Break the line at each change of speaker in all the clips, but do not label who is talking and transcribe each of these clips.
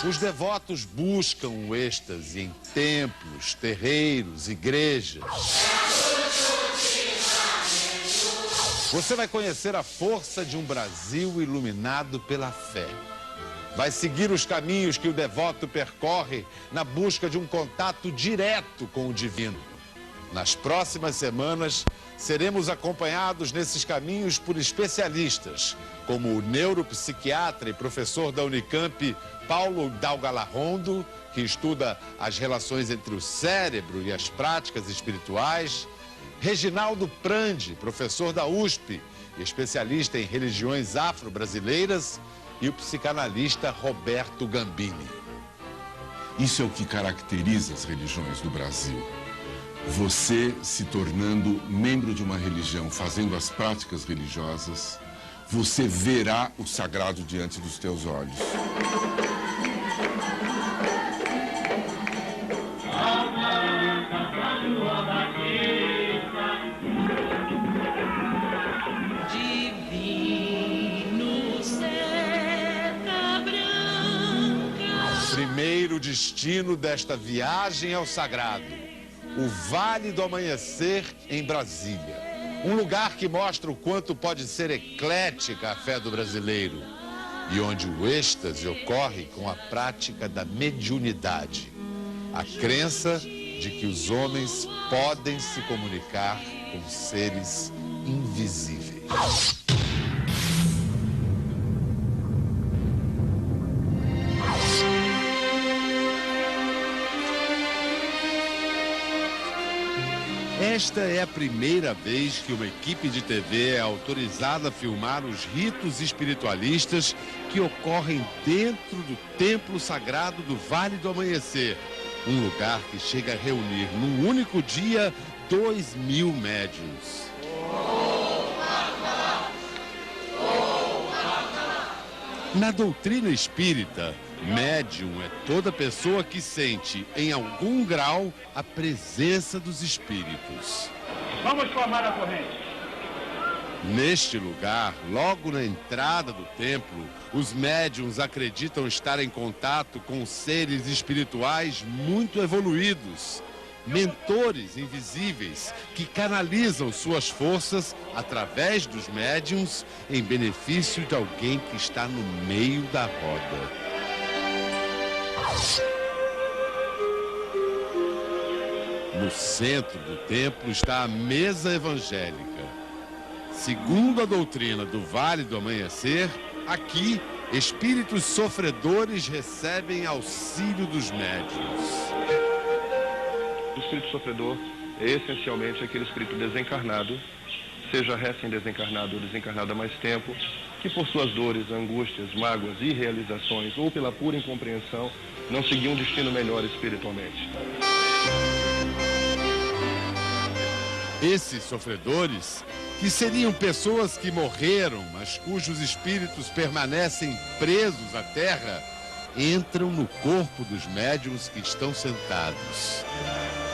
Os devotos buscam o êxtase em templos, terreiros, igrejas. Você vai conhecer a força de um Brasil iluminado pela fé. Vai seguir os caminhos que o devoto percorre na busca de um contato direto com o divino. Nas próximas semanas, seremos acompanhados nesses caminhos por especialistas, como o neuropsiquiatra e professor da Unicamp, Paulo Dalgalarrondo, que estuda as relações entre o cérebro e as práticas espirituais, Reginaldo Prandi, professor da USP, especialista em religiões afro-brasileiras, e o psicanalista Roberto Gambini.
Isso é o que caracteriza as religiões do Brasil. Você se tornando membro de uma religião, fazendo as práticas religiosas, você verá o sagrado diante dos teus olhos.
O primeiro destino desta viagem ao sagrado, o Vale do Amanhecer, em Brasília. Um lugar que mostra o quanto pode ser eclética a fé do brasileiro e onde o êxtase ocorre com a prática da mediunidade. A crença de que os homens podem se comunicar com seres invisíveis. Esta é a primeira vez que uma equipe de TV é autorizada a filmar os ritos espiritualistas que ocorrem dentro do templo sagrado do Vale do Amanhecer. Um lugar que chega a reunir num único dia 2.000 médiuns. Na doutrina espírita, médium é toda pessoa que sente, em algum grau, a presença dos espíritos.
Vamos formar a corrente.
Neste lugar, logo na entrada do templo, os médiuns acreditam estar em contato com seres espirituais muito evoluídos, mentores invisíveis que canalizam suas forças através dos médiuns em benefício de alguém que está no meio da roda. No centro do templo está a mesa evangélica. Segundo a doutrina do Vale do Amanhecer, aqui, espíritos sofredores recebem auxílio dos médiuns.
O espírito sofredor é essencialmente aquele espírito desencarnado, seja recém-desencarnado ou desencarnado há mais tempo, que por suas dores, angústias, mágoas e realizações, ou pela pura incompreensão, não seguiu um destino melhor espiritualmente.
Esses sofredores, que seriam pessoas que morreram, mas cujos espíritos permanecem presos à terra, entram no corpo dos médiuns que estão sentados.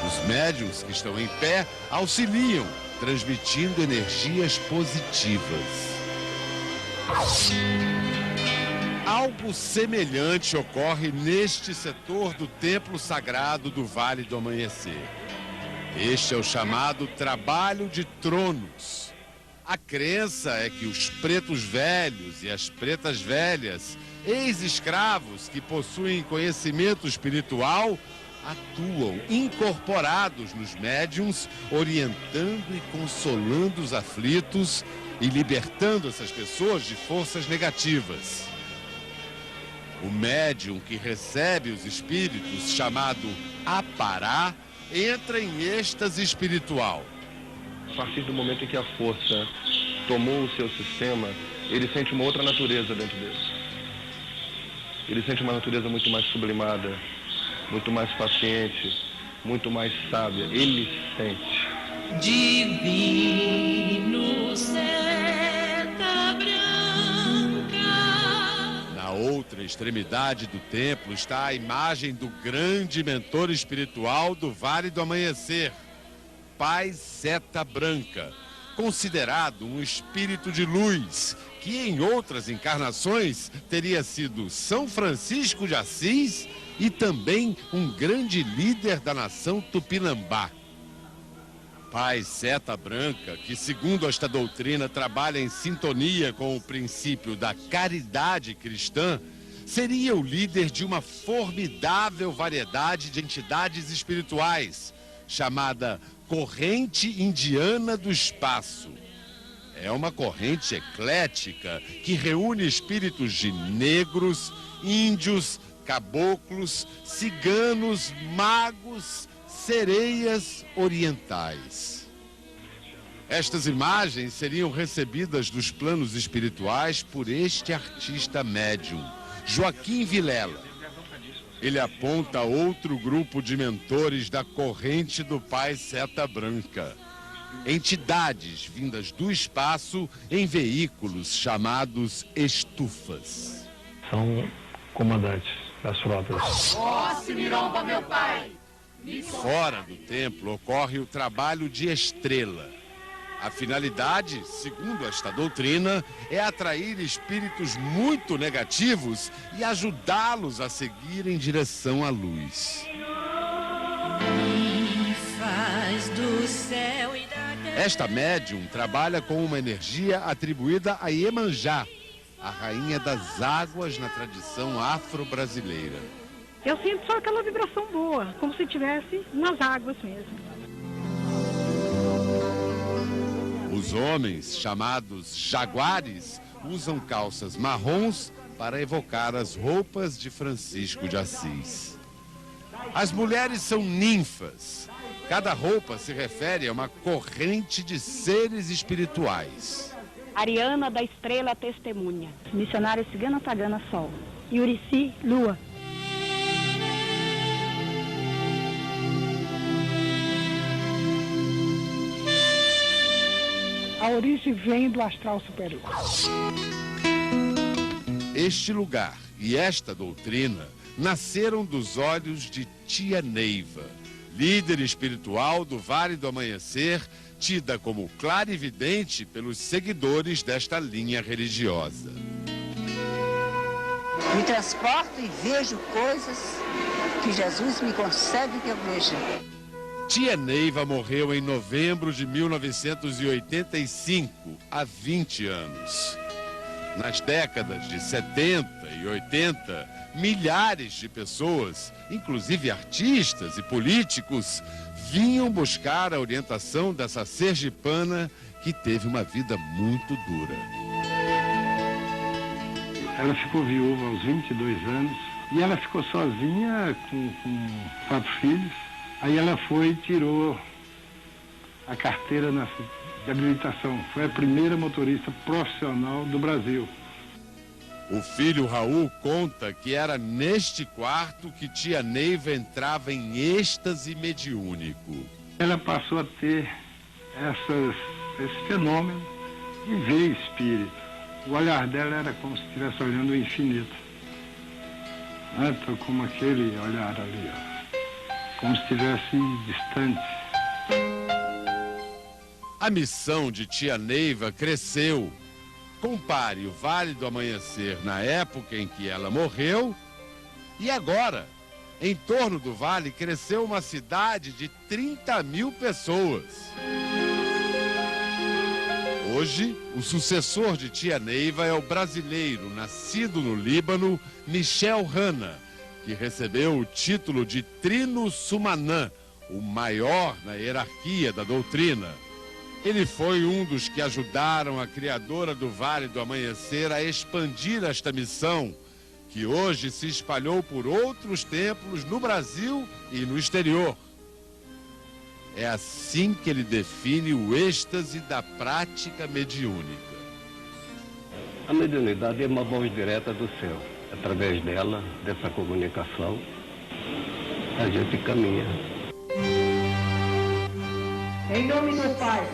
Os médiuns que estão em pé auxiliam, transmitindo energias positivas. Algo semelhante ocorre neste setor do templo sagrado do Vale do Amanhecer. Este é o chamado trabalho de tronos. A crença é que os pretos velhos e as pretas velhas, ex-escravos que possuem conhecimento espiritual, atuam incorporados nos médiuns, orientando e consolando os aflitos e libertando essas pessoas de forças negativas. O médium que recebe os espíritos, chamado apará, entra em êxtase espiritual.
A partir do momento em que a força tomou o seu sistema, ele sente uma outra natureza dentro dele. Ele sente uma natureza muito mais sublimada, muito mais paciente, muito mais sábia. Ele sente.
Divino seta branca.
Na outra extremidade do templo está a imagem do grande mentor espiritual do Vale do Amanhecer, Pai Seta Branca, considerado um espírito de luz que em outras encarnações teria sido São Francisco de Assis e também um grande líder da nação Tupinambá. Pai Seta Branca, que segundo esta doutrina trabalha em sintonia com o princípio da caridade cristã, seria o líder de uma formidável variedade de entidades espirituais, chamada Corrente Indiana do Espaço. É uma corrente eclética que reúne espíritos de negros, índios, caboclos, ciganos, magos, sereias orientais. Estas imagens seriam recebidas dos planos espirituais por este artista médium, Joaquim Vilela. Ele aponta outro grupo de mentores da corrente do Pai Seta Branca. Entidades vindas do espaço em veículos chamados estufas.
São comandantes das frotas.
Ó, Simiromba, meu pai!
Fora do templo ocorre o trabalho de estrela. A finalidade, segundo esta doutrina, é atrair espíritos muito negativos e ajudá-los a seguir em direção à luz. Esta médium trabalha com uma energia atribuída a Iemanjá, a rainha das águas na tradição afro-brasileira.
Eu sinto só aquela vibração boa, como se estivesse nas águas mesmo.
Os homens, chamados jaguares, usam calças marrons para evocar as roupas de Francisco de Assis. As mulheres são ninfas. Cada roupa se refere a uma corrente de seres espirituais.
Ariana da Estrela Testemunha. Missionária Cigana Pagana Sol. Yurici Lua. A origem vem do astral superior.
Este lugar e esta doutrina nasceram dos olhos de Tia Neiva, líder espiritual do Vale do Amanhecer, tida como clarividente pelos seguidores desta linha religiosa.
Me transporto e vejo coisas que Jesus me concede que eu veja.
Tia Neiva morreu em novembro de 1985, há 20 anos. Nas décadas de 70 e 80, milhares de pessoas, inclusive artistas e políticos, vinham buscar a orientação dessa sergipana que teve uma vida muito dura.
Ela ficou viúva aos 22 anos e ela ficou sozinha com 4 filhos. Aí ela foi e tirou a carteira de habilitação. Foi a primeira motorista profissional do Brasil.
O filho Raul conta que era neste quarto que Tia Neiva entrava em êxtase mediúnico.
Ela passou a ter esse fenômeno de ver espírito. O olhar dela era como se estivesse olhando o infinito. Então, como aquele olhar ali, ó. Como se estivesse distante.
A missão de Tia Neiva cresceu. Compare o Vale do Amanhecer na época em que ela morreu e agora. Em torno do vale cresceu uma cidade de 30 mil pessoas. Hoje, o sucessor de Tia Neiva é o brasileiro, nascido no Líbano, Michel Hanna, que recebeu o título de Trino Sumanã, o maior na hierarquia da doutrina. Ele foi um dos que ajudaram a criadora do Vale do Amanhecer a expandir esta missão, que hoje se espalhou por outros templos no Brasil e no exterior. É assim que ele define o êxtase da prática mediúnica.
A mediunidade é uma voz direta do céu. Através dela, dessa comunicação, a gente caminha.
Em nome do Pai,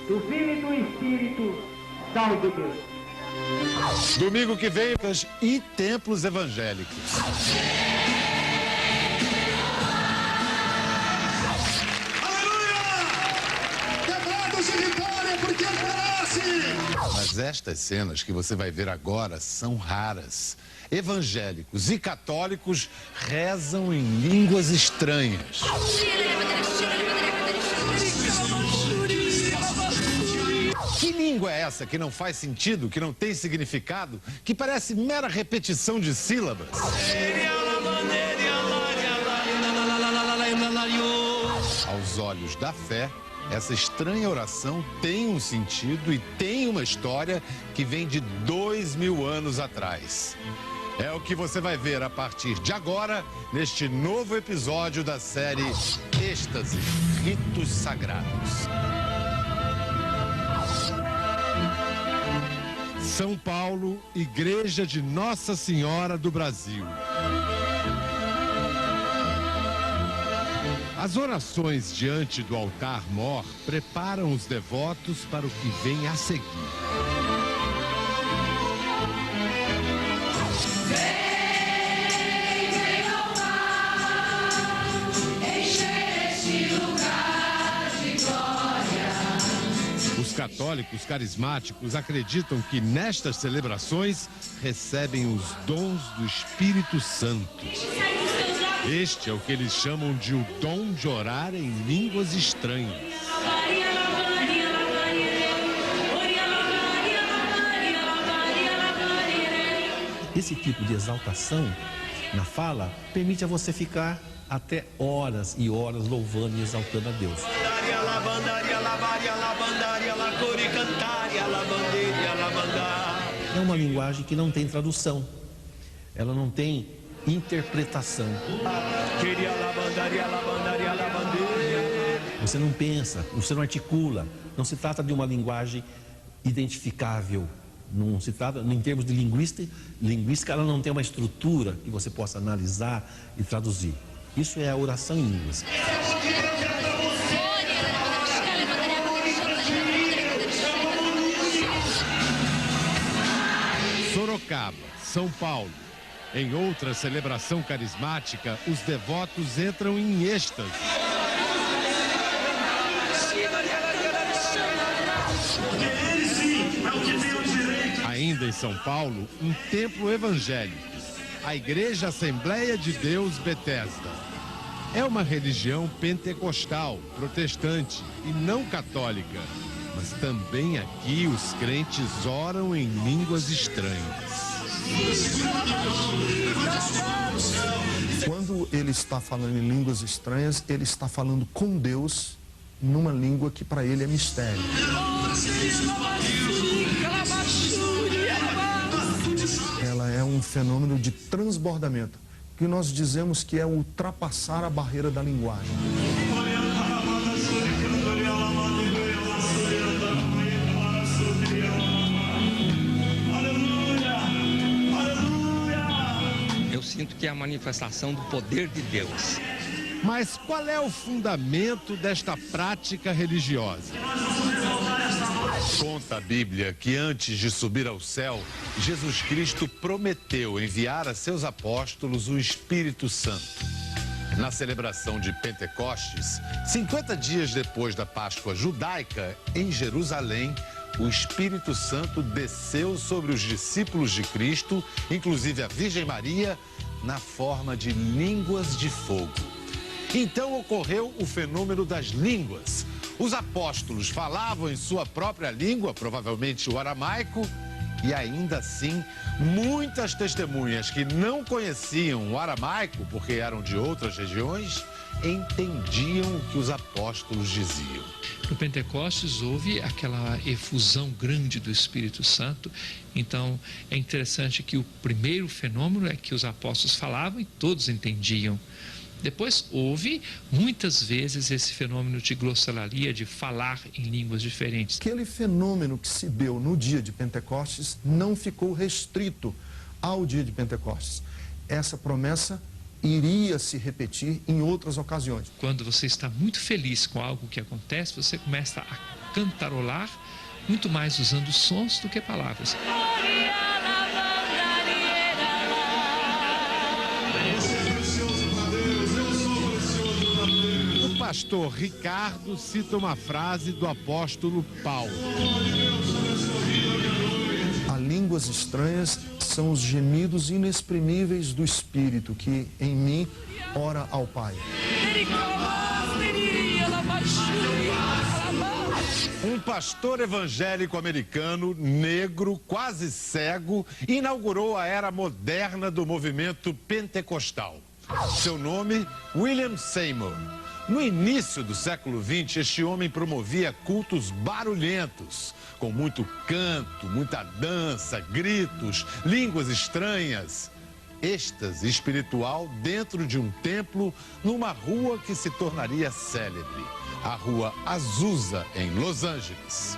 do Filho e do Espírito, salve Deus.
Domingo que vem, e templos evangélicos.
Aleluia! Quebrados de vitória, porque farás
Mas estas cenas que você vai ver agora são raras. Evangélicos e católicos rezam em línguas estranhas. Que língua é essa que não faz sentido, que não tem significado, que parece mera repetição de sílabas? Aos olhos da fé, essa estranha oração tem um sentido e tem uma história que vem de 2000 anos atrás. É o que você vai ver a partir de agora, neste novo episódio da série Êxtase, Ritos Sagrados. São Paulo, Igreja de Nossa Senhora do Brasil. As orações diante do altar-mor preparam os devotos para o que vem a seguir. Os católicos carismáticos acreditam que nestas celebrações recebem os dons do Espírito Santo. Este é o que eles chamam de o dom de orar em línguas estranhas.
Esse tipo de exaltação na fala permite a você ficar até horas e horas louvando e exaltando a Deus. É uma linguagem que não tem tradução, ela não tem interpretação. Você não pensa, você não articula, não se trata de uma linguagem identificável, não se trata, em termos de linguística, ela não tem uma estrutura que você possa analisar e traduzir. Isso é a oração em línguas.
Sorocaba, São Paulo. Em outra celebração carismática, os devotos entram em êxtase. Ainda em São Paulo, um templo evangélico, a Igreja Assembleia de Deus Betesda. É uma religião pentecostal, protestante e não católica. Mas também aqui os crentes oram em línguas estranhas.
Quando ele está falando em línguas estranhas, ele está falando com Deus numa língua que para ele é mistério. Ela é um fenômeno de transbordamento, que nós dizemos que é ultrapassar a barreira da linguagem.
Eu sinto que é a manifestação do poder de Deus.
Mas qual é o fundamento desta prática religiosa? Conta a Bíblia que antes de subir ao céu, Jesus Cristo prometeu enviar a seus apóstolos o Espírito Santo. Na celebração de Pentecostes, 50 dias depois da Páscoa judaica, em Jerusalém, o Espírito Santo desceu sobre os discípulos de Cristo, inclusive a Virgem Maria, na forma de línguas de fogo. Então ocorreu o fenômeno das línguas. Os apóstolos falavam em sua própria língua, provavelmente o aramaico, e ainda assim, muitas testemunhas que não conheciam o aramaico, porque eram de outras regiões, entendiam o que os apóstolos diziam.
No Pentecostes houve aquela efusão grande do Espírito Santo, então é interessante que o primeiro fenômeno é que os apóstolos falavam e todos entendiam. Depois houve muitas vezes esse fenômeno de glossolalia, de falar em línguas diferentes.
Aquele fenômeno que se deu no dia de Pentecostes não ficou restrito ao dia de Pentecostes. Essa promessa iria se repetir em outras ocasiões.
Quando você está muito feliz com algo que acontece, você começa a cantarolar muito mais usando sons do que palavras.
O pastor Ricardo cita uma frase do apóstolo Paulo.
línguas estranhas são os gemidos inexprimíveis do Espírito que em mim ora ao Pai.
Um pastor evangélico americano, negro, quase cego, inaugurou a era moderna do movimento pentecostal. Seu nome, William Seymour. No início do século XX, este homem promovia cultos barulhentos, com muito canto, muita dança, gritos, línguas estranhas. Êxtase espiritual dentro de um templo numa rua que se tornaria célebre, a Rua Azusa, em Los Angeles.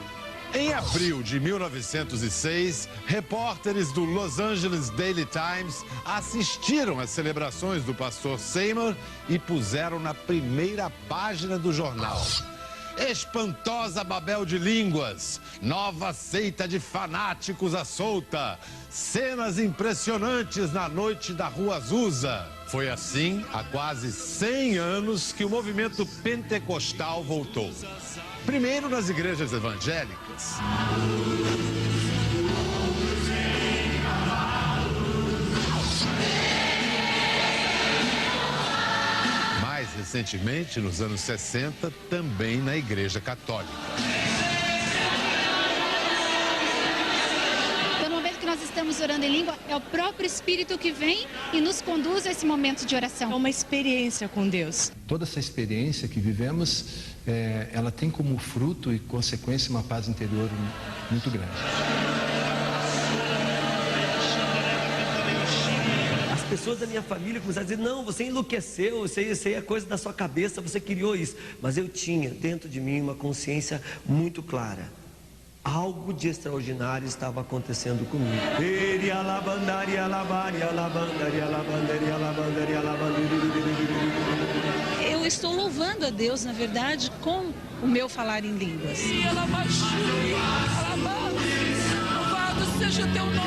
Em abril de 1906, repórteres do Los Angeles Daily Times assistiram às celebrações do pastor Seymour e puseram na primeira página do jornal: espantosa Babel de línguas, nova seita de fanáticos à solta, cenas impressionantes na noite da Rua Azusa. Foi assim, há quase 100 anos, que o movimento pentecostal voltou. Primeiro nas igrejas evangélicas. Mais recentemente, nos anos 60, também na Igreja Católica.
Nós estamos orando em língua, é o próprio Espírito que vem e nos conduz a esse momento de oração.
É uma experiência com Deus.
Toda essa experiência que vivemos, ela tem como fruto e consequência uma paz interior muito grande.
As pessoas da minha família começaram a dizer: não, você enlouqueceu, isso aí é coisa da sua cabeça, você criou isso. Mas eu tinha dentro de mim uma consciência muito clara. Algo de extraordinário estava acontecendo comigo.
Eu estou louvando a Deus, na verdade, com o meu falar em línguas. Louvado seja teu nome,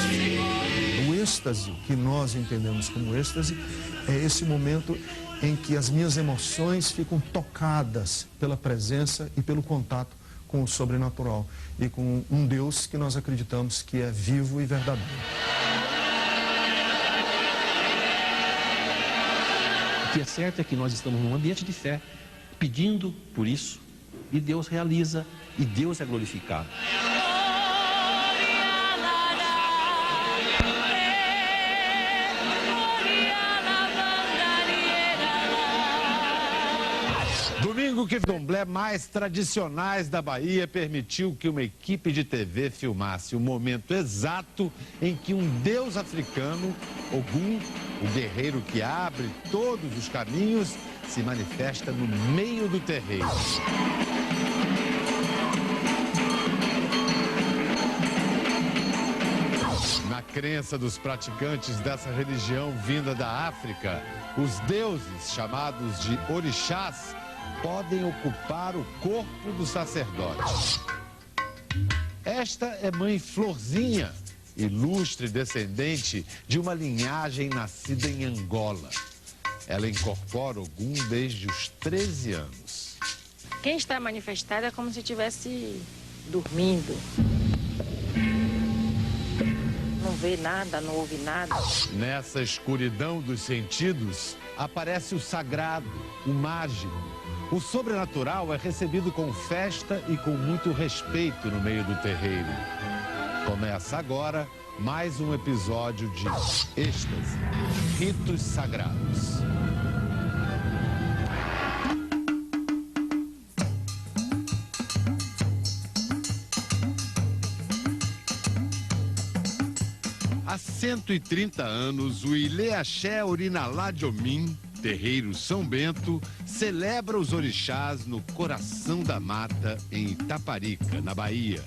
Senhor.
O êxtase, que nós entendemos como êxtase, é esse momento em que as minhas emoções ficam tocadas pela presença e pelo contato com o sobrenatural e com um Deus que nós acreditamos que é vivo e verdadeiro.
O que é certo é que nós estamos num ambiente de fé, pedindo por isso, e Deus realiza, e Deus é glorificado.
Domingo que candomblé mais tradicionais da Bahia permitiu que uma equipe de TV filmasse o momento exato em que um deus africano, Ogum, o guerreiro que abre todos os caminhos, se manifesta no meio do terreiro. Na crença dos praticantes dessa religião vinda da África, os deuses, chamados de orixás, podem ocupar o corpo do sacerdote. Esta é Mãe Florzinha, ilustre descendente de uma linhagem nascida em Angola. Ela incorpora Ogum desde os 13 anos.
Quem está manifestado é como se estivesse dormindo. Não vê nada, não ouve nada.
Nessa escuridão dos sentidos, aparece o sagrado, o mágico. O sobrenatural é recebido com festa e com muito respeito no meio do terreiro. Começa agora mais um episódio de êxtase, ritos sagrados. Há 130 anos, o Ilê-Axé Orinalá de Omim, terreiro São Bento, celebra os orixás no coração da mata, em Itaparica, na Bahia.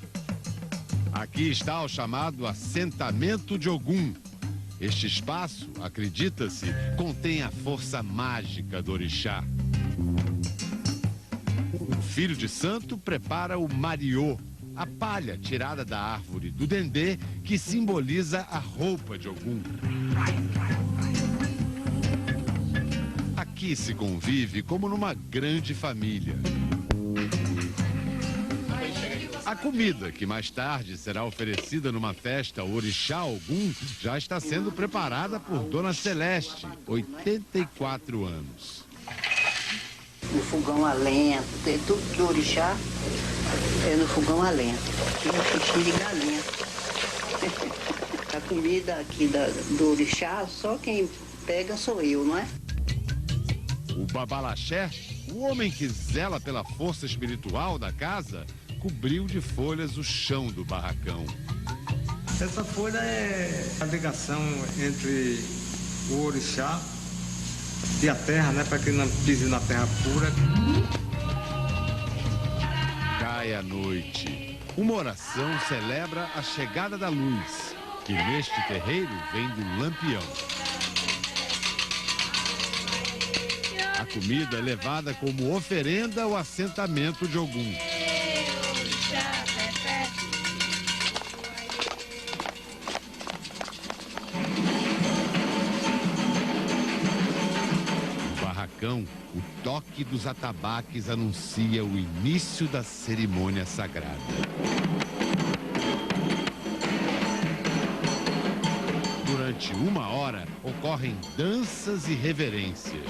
Aqui está o chamado assentamento de Ogum. Este espaço, acredita-se, contém a força mágica do orixá. O filho de santo prepara o mariô, a palha tirada da árvore do dendê, que simboliza a roupa de Ogum. Aqui se convive como numa grande família. A comida, que mais tarde será oferecida numa festa ao Orixá Ogum, já está sendo preparada por Dona Celeste, 84 anos.
No fogão a lenha, tudo do orixá é no fogão a lenha. E no xixi de galinha. A comida aqui do orixá, só quem pega sou eu, não é?
O Babalaxé, o homem que zela pela força espiritual da casa, cobriu de folhas o chão do barracão.
Essa folha é a ligação entre o orixá e a terra, né? Para que não pise na terra pura.
Cai a noite. Uma oração celebra a chegada da luz, que neste terreiro vem do lampião. A comida é levada como oferenda ao assentamento de Ogum. O toque dos atabaques anuncia o início da cerimônia sagrada. Durante 1 hora, ocorrem danças e reverências.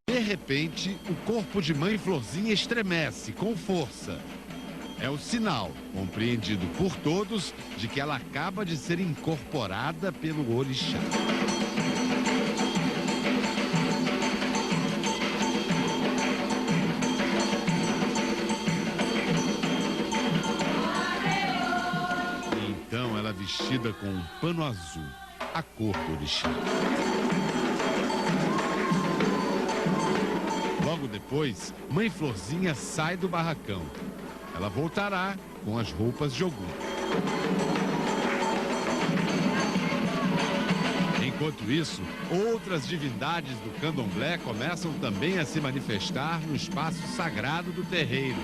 De repente, o corpo de Mãe Florzinha estremece com força. É o sinal, compreendido por todos, de que ela acaba de ser incorporada pelo orixá. Então ela é vestida com um pano azul, a cor do orixá. Logo depois, Mãe Florzinha sai do barracão. Ela voltará com as roupas de Ogum. Enquanto isso, outras divindades do candomblé começam também a se manifestar no espaço sagrado do terreiro.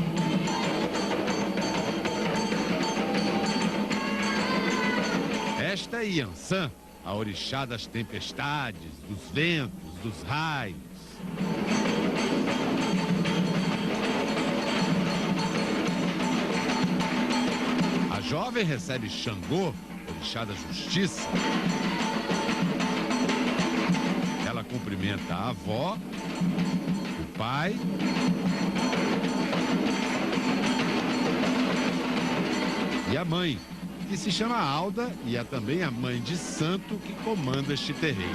Esta é Iansã, a orixá das tempestades, dos ventos, dos raios. A jovem recebe Xangô, orixá da justiça. Ela cumprimenta a avó, o pai e a mãe, que se chama Alda e é também a mãe de santo que comanda este terreiro.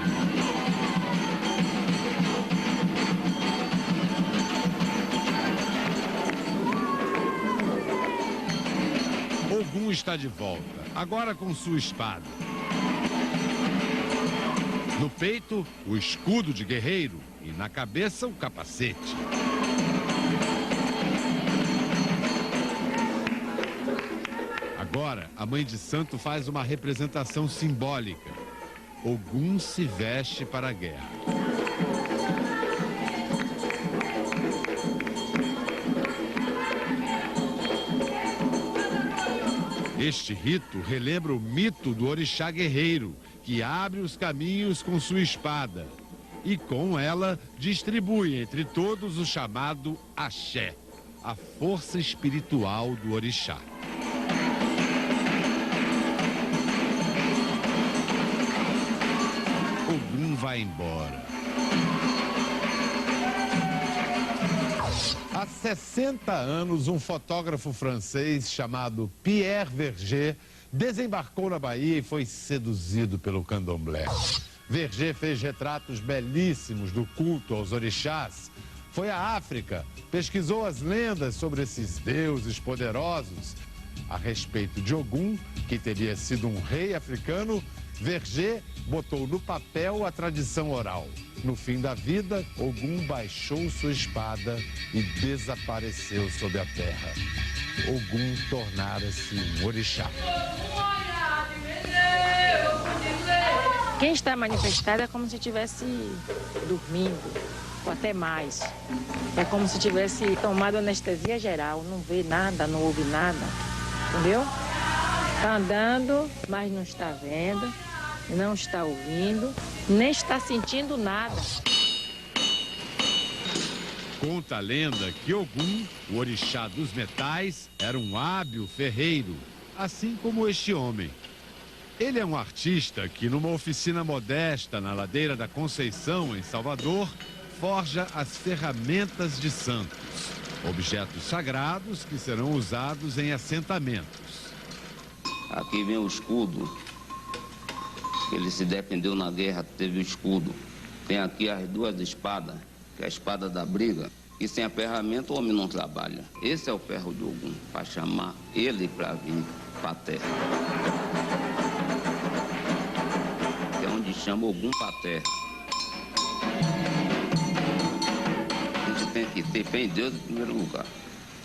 Ogum está de volta, agora com sua espada. No peito, o escudo de guerreiro e na cabeça, o capacete. Agora, a mãe de santo faz uma representação simbólica. Ogum se veste para a guerra. Este rito relembra o mito do orixá guerreiro, que abre os caminhos com sua espada e com ela distribui entre todos o chamado axé, a força espiritual do orixá. Ogum vai embora. Há 60 anos, um fotógrafo francês chamado Pierre Verger desembarcou na Bahia e foi seduzido pelo candomblé. Verger fez retratos belíssimos do culto aos orixás. Foi à África, pesquisou as lendas sobre esses deuses poderosos. A respeito de Ogum, que teria sido um rei africano, Verger botou no papel a tradição oral. No fim da vida, Ogum baixou sua espada e desapareceu sob a terra. Ogum tornara-se um orixá.
Quem está manifestado é como se estivesse dormindo, ou até mais. É como se tivesse tomado anestesia geral, não vê nada, não ouve nada, entendeu? Está andando, mas não está vendo, não está ouvindo, nem está sentindo nada.
Conta a lenda que Ogum, o orixá dos metais, era um hábil ferreiro, assim como este homem. Ele é um artista que, numa oficina modesta na ladeira da Conceição, em Salvador, forja as ferramentas de santos, objetos sagrados que serão usados em assentamentos.
Aqui vem o escudo. Ele se defendeu na guerra, teve o escudo. Tem aqui as duas espadas, que é a espada da briga. E sem a ferramenta o homem não trabalha. Esse é o ferro de Ogum, para chamar ele para vir para a terra. É onde chama Ogum para a terra. A gente tem que ter fé em Deus em primeiro lugar,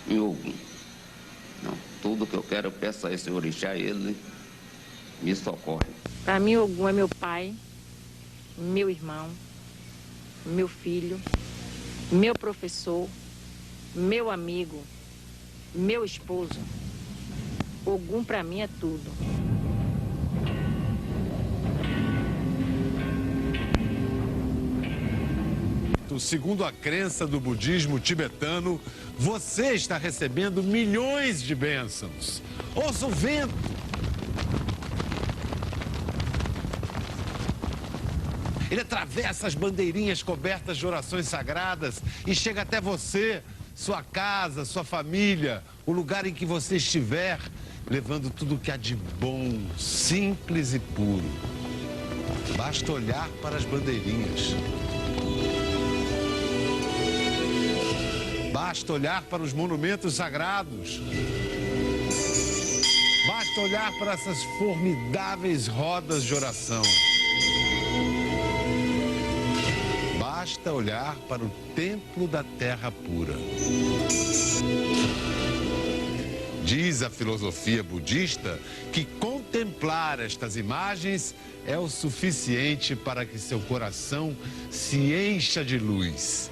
em Ogum. Não, tudo que eu quero, eu peço a esse orixá, ele me socorre.
Para mim, Ogum é meu pai, meu irmão, meu filho, meu professor, meu amigo, meu esposo. Ogum para mim é tudo.
Segundo a crença do budismo tibetano, você está recebendo milhões de bênçãos. Ouça o vento. Ele atravessa as bandeirinhas cobertas de orações sagradas e chega até você, sua casa, sua família, o lugar em que você estiver, levando tudo o que há de bom, simples e puro. Basta olhar para as bandeirinhas. Basta olhar para os monumentos sagrados. Basta olhar para essas formidáveis rodas de oração. Basta olhar para o templo da terra pura. Diz a filosofia budista que contemplar estas imagens é o suficiente para que seu coração se encha de luz.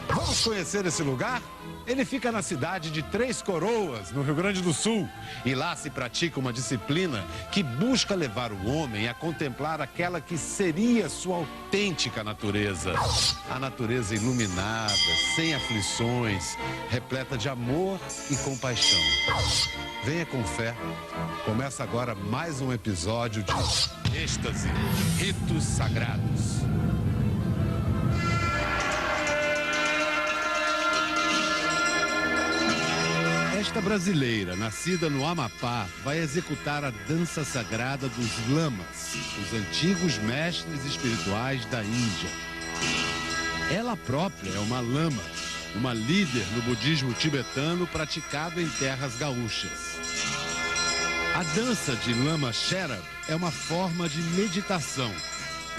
Vamos conhecer esse lugar? Ele fica na cidade de Três Coroas, no Rio Grande do Sul. E lá se pratica uma disciplina que busca levar o homem a contemplar aquela que seria sua autêntica natureza. A natureza iluminada, sem aflições, repleta de amor e compaixão. Venha com fé. Começa agora mais um episódio de Êxtase, Ritos Sagrados. Esta brasileira, nascida no Amapá, vai executar a dança sagrada dos lamas, os antigos mestres espirituais da Índia. Ela própria é uma lama, uma líder no budismo tibetano praticado em terras gaúchas. A dança de Lama Sherab é uma forma de meditação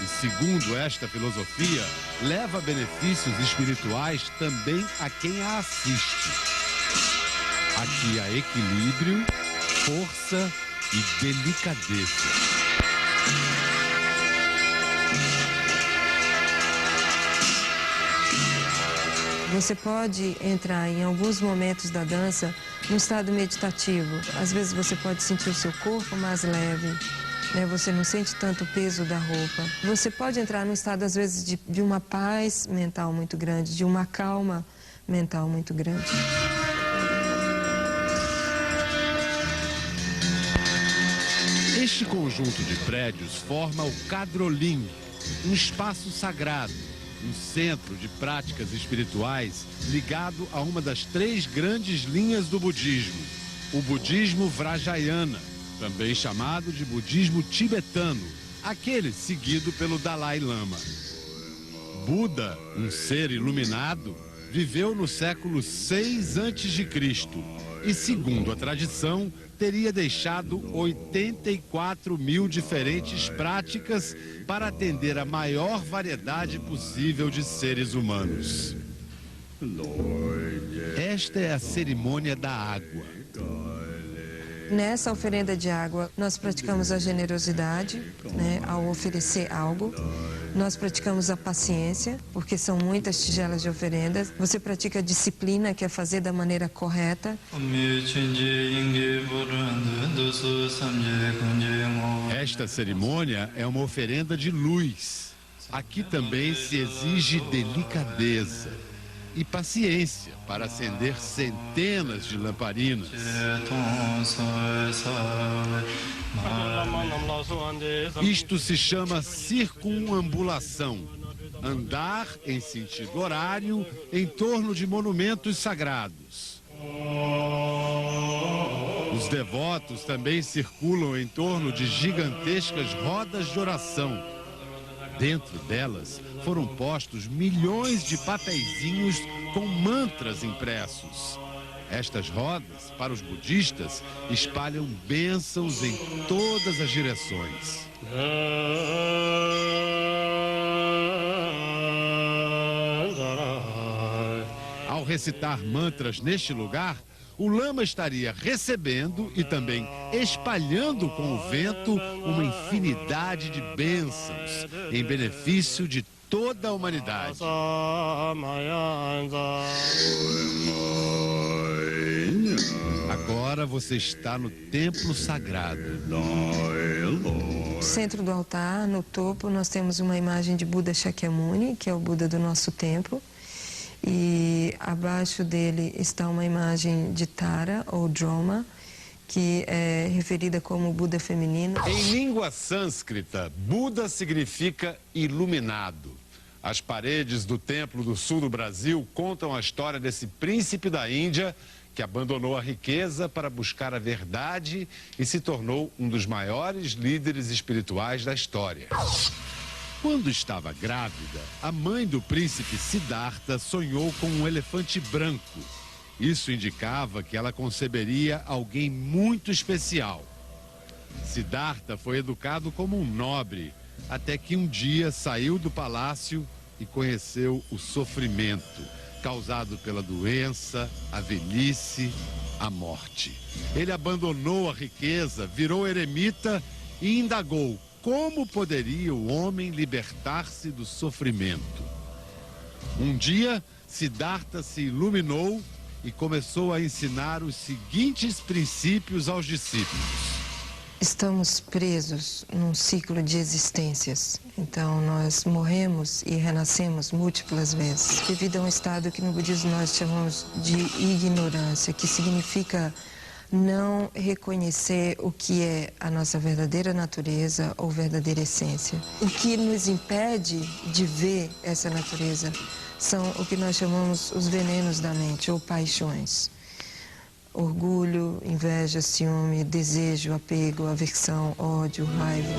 e, segundo esta filosofia, leva benefícios espirituais também a quem a assiste. Aqui há equilíbrio, força e delicadeza.
Você pode entrar em alguns momentos da dança num estado meditativo. Às vezes você pode sentir o seu corpo mais leve, né? Você não sente tanto o peso da roupa. Você pode entrar num estado, às vezes, de uma paz mental muito grande, de uma calma mental muito grande.
Este conjunto de prédios forma o Kadrolim, um espaço sagrado, um centro de práticas espirituais ligado a uma das 3 grandes linhas do budismo, o budismo Vajrayana, também chamado de budismo tibetano, aquele seguido pelo Dalai Lama. Buda, um ser iluminado, viveu no século 6 a.C. e, segundo a tradição, teria deixado 84 mil diferentes práticas para atender a maior variedade possível de seres humanos. Esta é a cerimônia da água.
Nessa oferenda de água, nós praticamos a generosidade, né, ao oferecer algo. Nós praticamos a paciência, porque são muitas tigelas de oferendas. Você pratica a disciplina, que é fazer da maneira correta.
Esta cerimônia é uma oferenda de luz. Aqui também se exige delicadeza. e paciência para acender centenas de lamparinas. Isto se chama circunambulação, andar em sentido horário em torno de monumentos sagrados. Os devotos também circulam em torno de gigantescas rodas de oração. Dentro delas foram postos milhões de papeizinhos com mantras impressos. Estas rodas, para os budistas, espalham bênçãos em todas as direções. Ao recitar mantras neste lugar, o lama estaria recebendo e também espalhando com o vento uma infinidade de bênçãos em benefício de toda a humanidade. Agora você está no templo sagrado.
No centro do altar, no topo, nós temos uma imagem de Buda Shakyamuni, que é o Buda do nosso templo. E abaixo dele está uma imagem de Tara, ou Droma, que é referida como Buda feminino.
Em língua sânscrita, Buda significa iluminado. As paredes do templo do sul do Brasil contam a história desse príncipe da Índia que abandonou a riqueza para buscar a verdade e se tornou um dos maiores líderes espirituais da história. Quando estava grávida, a mãe do príncipe Siddhartha sonhou com um elefante branco. Isso indicava que ela conceberia alguém muito especial. Siddhartha foi educado como um nobre, até que um dia saiu do palácio e conheceu o sofrimento causado pela doença, a velhice, a morte. Ele abandonou a riqueza, virou eremita e indagou como poderia o homem libertar-se do sofrimento. Um dia, Siddhartha se iluminou e começou a ensinar os seguintes princípios aos discípulos.
Estamos presos num ciclo de existências. Então, nós morremos e renascemos múltiplas vezes, devido a um estado que no budismo nós chamamos de ignorância, que significa não reconhecer o que é a nossa verdadeira natureza ou verdadeira essência. O que nos impede de ver essa natureza são o que nós chamamos os venenos da mente, ou paixões. Orgulho, inveja, ciúme, desejo, apego, aversão, ódio, raiva.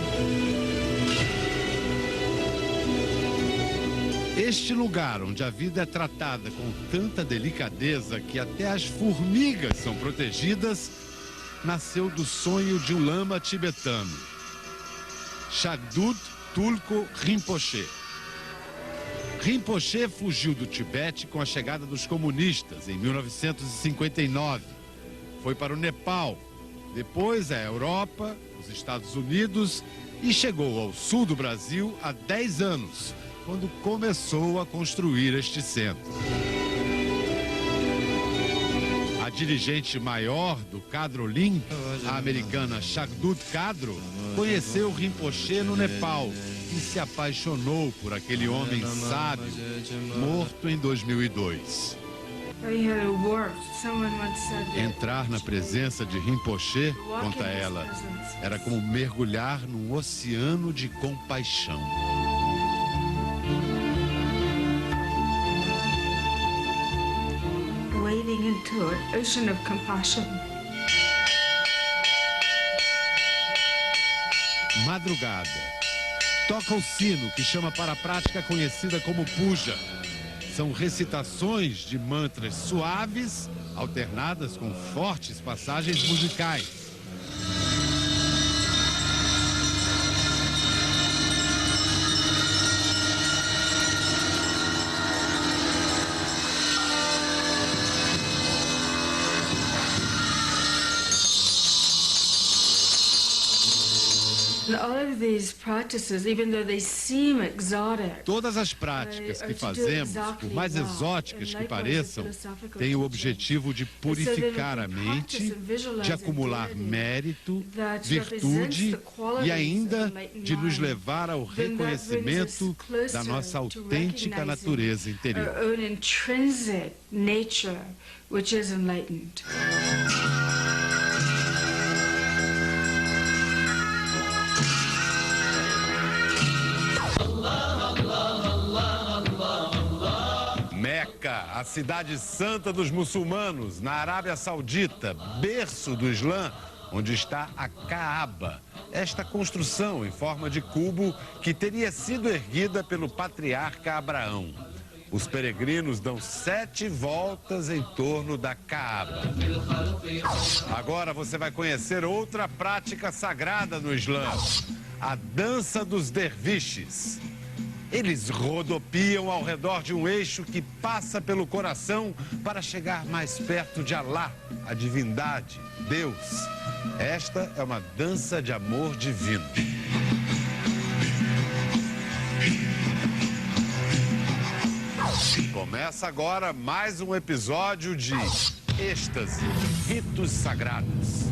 Este lugar onde a vida é tratada com tanta delicadeza que até as formigas são protegidas, nasceu do sonho de um lama tibetano, Shagdud Tulku Rinpoche. Rinpoche fugiu do Tibete com a chegada dos comunistas em 1959. Foi para o Nepal, depois a Europa, os Estados Unidos e chegou ao sul do Brasil há 10 anos, quando começou a construir este centro. A dirigente maior do Kadrolim, a americana Shagdud Kadro, conheceu Rinpoche no Nepal e se apaixonou por aquele homem sábio, morto em 2002. Entrar na presença de Rinpoche, conta ela, era como mergulhar num oceano de compaixão.
Wading into an ocean of compassion.
Madrugada. Toca o sino, que chama para a prática conhecida como puja. São recitações de mantras suaves, alternadas com fortes passagens musicais. Todas as práticas que fazemos, por mais exóticas que pareçam, têm o objetivo de purificar a mente, de acumular mérito, virtude e ainda de nos levar ao reconhecimento da nossa autêntica natureza interior. Meca, a cidade santa dos muçulmanos, na Arábia Saudita, berço do Islã, onde está a Kaaba, esta construção em forma de cubo que teria sido erguida pelo patriarca Abraão. Os peregrinos dão 7 voltas em torno da Kaaba. Agora você vai conhecer outra prática sagrada no Islã, a dança dos derviches. Eles rodopiam ao redor de um eixo que passa pelo coração para chegar mais perto de Alá, a divindade, Deus. Esta é uma dança de amor divino. Começa agora mais um episódio de Êxtase, Ritos Sagrados.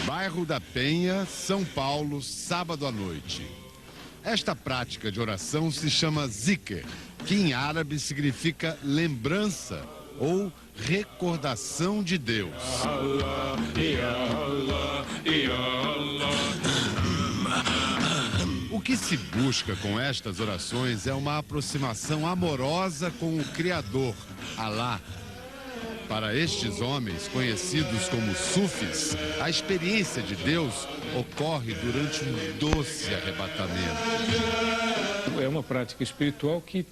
Bairro da Penha, São Paulo, sábado à noite. Esta prática de oração se chama zikr, que em árabe significa lembrança ou recordação de Deus. O que se busca com estas orações é uma aproximação amorosa com o Criador, Alá. Para estes homens, conhecidos como sufis, a experiência de Deus ocorre durante um doce arrebatamento.
É uma prática espiritual que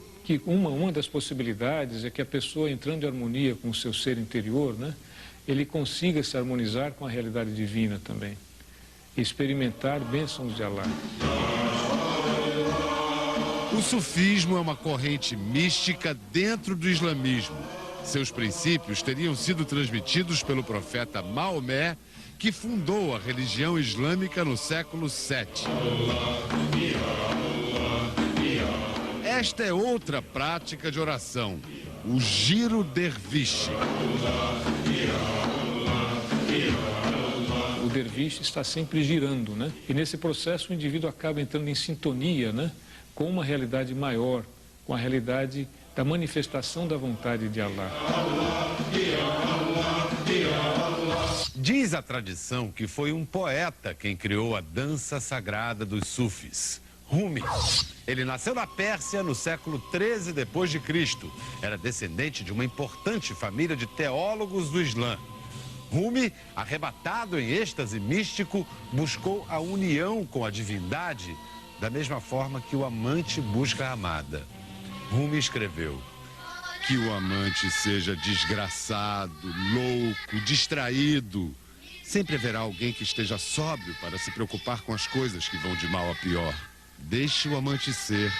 uma das possibilidades é que a pessoa, entrando em harmonia com o seu ser interior, né, ele consiga se harmonizar com a realidade divina também. Experimentar bênçãos de Alá.
O sufismo é uma corrente mística dentro do islamismo. Seus princípios teriam sido transmitidos pelo profeta Maomé, que fundou a religião islâmica no século VII. Esta é outra prática de oração, o giro derviche.
O derviche está sempre girando, né? E nesse processo o indivíduo acaba entrando em sintonia, né, com uma realidade maior, com a realidade da manifestação da vontade de Alá.
Diz a tradição que foi um poeta quem criou a dança sagrada dos sufis, Rumi. Ele nasceu na Pérsia no século XIII d.C. Era descendente de uma importante família de teólogos do Islã. Rumi, arrebatado em êxtase místico, buscou a união com a divindade da mesma forma que o amante busca a amada. Rumi escreveu: que o amante seja desgraçado, louco, distraído. Sempre haverá alguém que esteja sóbrio para se preocupar com as coisas que vão de mal a pior. Deixe o amante ser,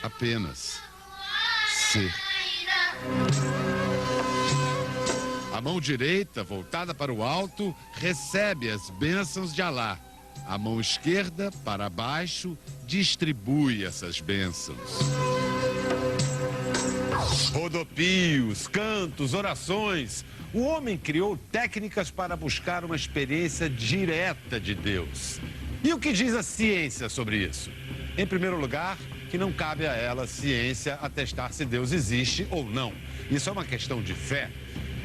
apenas ser. A mão direita, voltada para o alto, recebe as bênçãos de Alá. A mão esquerda, para baixo, distribui essas bênçãos. Rodopios, cantos, orações. O homem criou técnicas para buscar uma experiência direta de Deus. E o que diz a ciência sobre isso? Em primeiro lugar, que não cabe a ela, ciência, atestar se Deus existe ou não. Isso é uma questão de fé.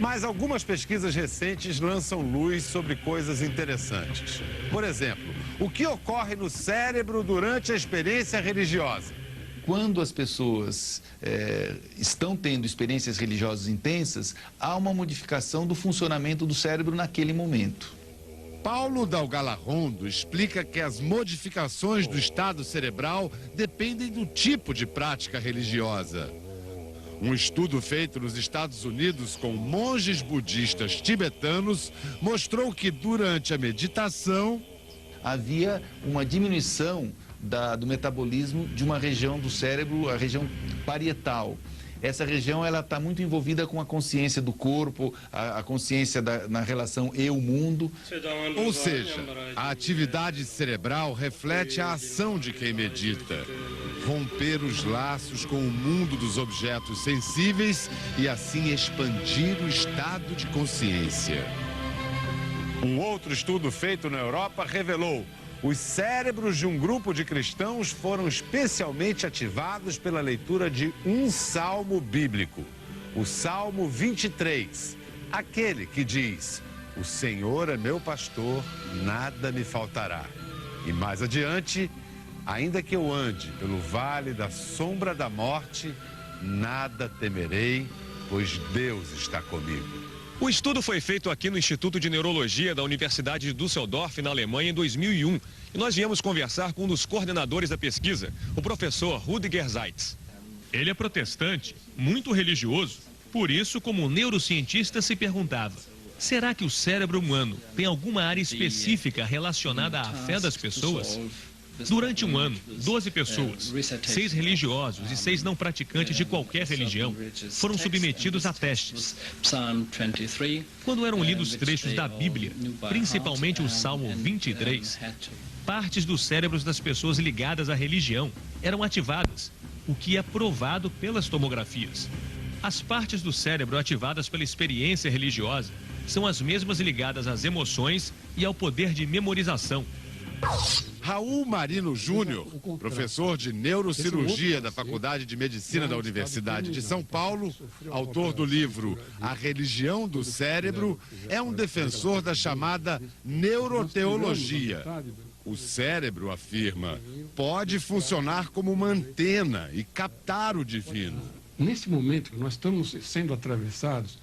Mas algumas pesquisas recentes lançam luz sobre coisas interessantes. Por exemplo, o que ocorre no cérebro durante a experiência religiosa?
Quando as pessoas estão tendo experiências religiosas intensas, há uma modificação do funcionamento do cérebro naquele momento.
Paulo Dalgalarrondo explica que as modificações do estado cerebral dependem do tipo de prática religiosa. Um estudo feito nos Estados Unidos com monges budistas tibetanos mostrou que durante a meditação
havia uma diminuição do metabolismo de uma região do cérebro, a região parietal. essa região ela está muito envolvida com a consciência do corpo, a consciência na relação eu-mundo.
Ou seja, a atividade cerebral reflete a ação de quem medita. Romper os laços com o mundo dos objetos sensíveis e assim expandir o estado de consciência. Um outro estudo feito na Europa revelou: os cérebros de um grupo de cristãos foram especialmente ativados pela leitura de um salmo bíblico, o Salmo 23, aquele que diz: o Senhor é meu pastor, nada me faltará. E mais adiante: ainda que eu ande pelo vale da sombra da morte, nada temerei, pois Deus está comigo.
O estudo foi feito aqui no Instituto de Neurologia da Universidade de Düsseldorf, na Alemanha, em 2001. E nós viemos conversar com um dos coordenadores da pesquisa, o professor Rüdiger Seitz.
Ele é protestante, muito religioso. Por isso, como neurocientista, se perguntava: será que o cérebro humano tem alguma área específica relacionada à fé das pessoas? Durante um ano, 12 pessoas, 6 religiosos e 6 não praticantes de qualquer religião, foram submetidos a testes. Quando eram lidos trechos da Bíblia, principalmente o Salmo 23, partes dos cérebros das pessoas ligadas à religião eram ativadas, o que é provado pelas tomografias. As partes do cérebro ativadas pela experiência religiosa são as mesmas ligadas às emoções e ao poder de memorização.
Raul Marino Júnior, professor de neurocirurgia da Faculdade de Medicina da Universidade de São Paulo, autor do livro A Religião do Cérebro, é um defensor da chamada neuroteologia. O cérebro, afirma, pode funcionar como uma antena e captar o divino.
Nesse momento que nós estamos sendo atravessados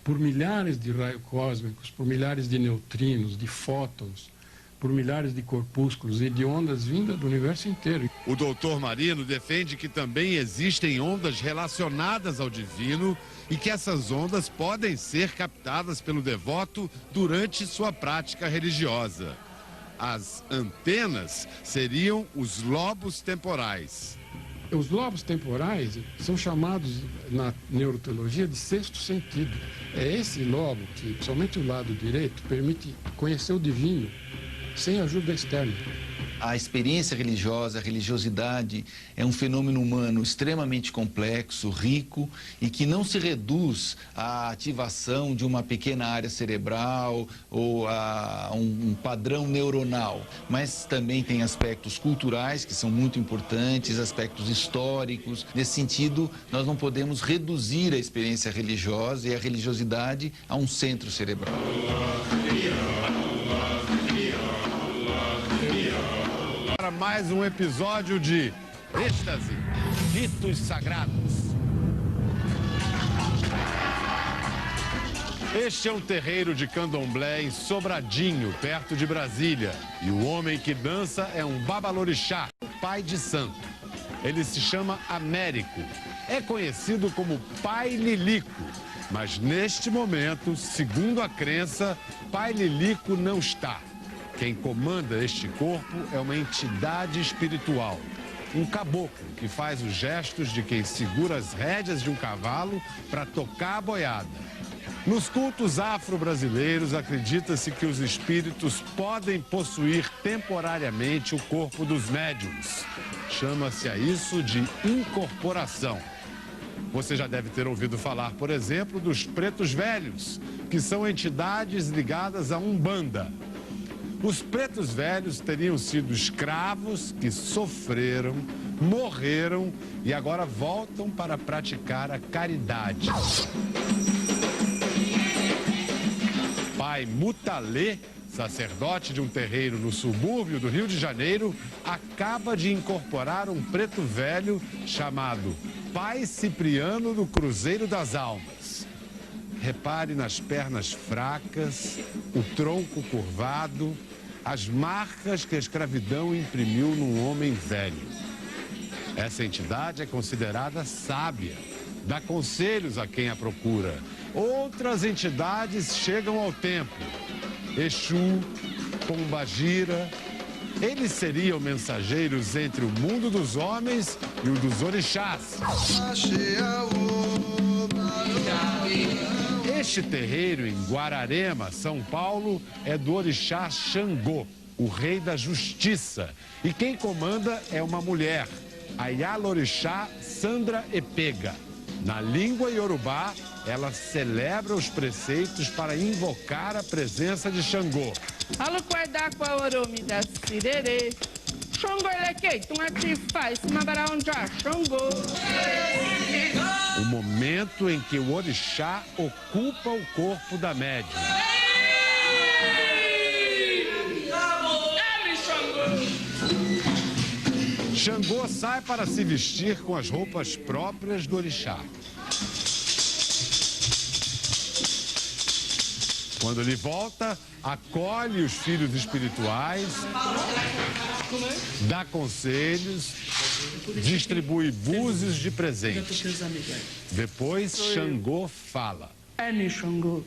por milhares de raios cósmicos, por milhares de neutrinos, de fótons, por milhares de corpúsculos e de ondas vindas do universo inteiro.
O doutor Marino defende que também existem ondas relacionadas ao divino e que essas ondas podem ser captadas pelo devoto durante sua prática religiosa. As antenas seriam os lobos temporais.
Os lobos temporais são chamados na neuroteologia de sexto sentido. É esse lobo que, somente o lado direito, permite conhecer o divino sem ajuda externa.
A experiência religiosa, a religiosidade é um fenômeno humano extremamente complexo, rico e que não se reduz à ativação de uma pequena área cerebral ou a um padrão neuronal, mas também tem aspectos culturais que são muito importantes, aspectos históricos. Nesse sentido, nós não podemos reduzir a experiência religiosa e a religiosidade a um centro cerebral.
Para mais um episódio de Êxtase, Ritos Sagrados. Este é um terreiro de candomblé em Sobradinho, perto de Brasília. E o homem que dança é um babalorixá, pai de santo. Ele se chama Américo. É conhecido como Pai Lilico. Mas neste momento, segundo a crença, Pai Lilico não está. Quem comanda este corpo é uma entidade espiritual, um caboclo que faz os gestos de quem segura as rédeas de um cavalo para tocar a boiada. Nos cultos afro-brasileiros, acredita-se que os espíritos podem possuir temporariamente o corpo dos médiuns. Chama-se a isso de incorporação. Você já deve ter ouvido falar, por exemplo, dos pretos velhos, que são entidades ligadas à Umbanda. Os pretos velhos teriam sido escravos que sofreram, morreram e agora voltam para praticar a caridade. Pai Mutalê, sacerdote de um terreiro no subúrbio do Rio de Janeiro, acaba de incorporar um preto velho chamado Pai Cipriano do Cruzeiro das Almas. Repare nas pernas fracas, o tronco curvado, as marcas que a escravidão imprimiu num homem velho. Essa entidade é considerada sábia, dá conselhos a quem a procura. Outras entidades chegam ao templo. Exu, Pombagira, Eles seriam mensageiros entre o mundo dos homens e o dos orixás. Este terreiro em Guararema, São Paulo, é do orixá Xangô, o rei da justiça. E quem comanda é uma mulher, a Yalorixá Sandra Epega. Na língua iorubá, ela celebra os preceitos para invocar a presença de Xangô. O momento em que o orixá ocupa o corpo da médium. Xangô sai para se vestir com as roupas próprias do orixá. Quando ele volta, acolhe os filhos espirituais, dá conselhos, distribui búzios de presente. Depois, Xangô fala.
Xangô.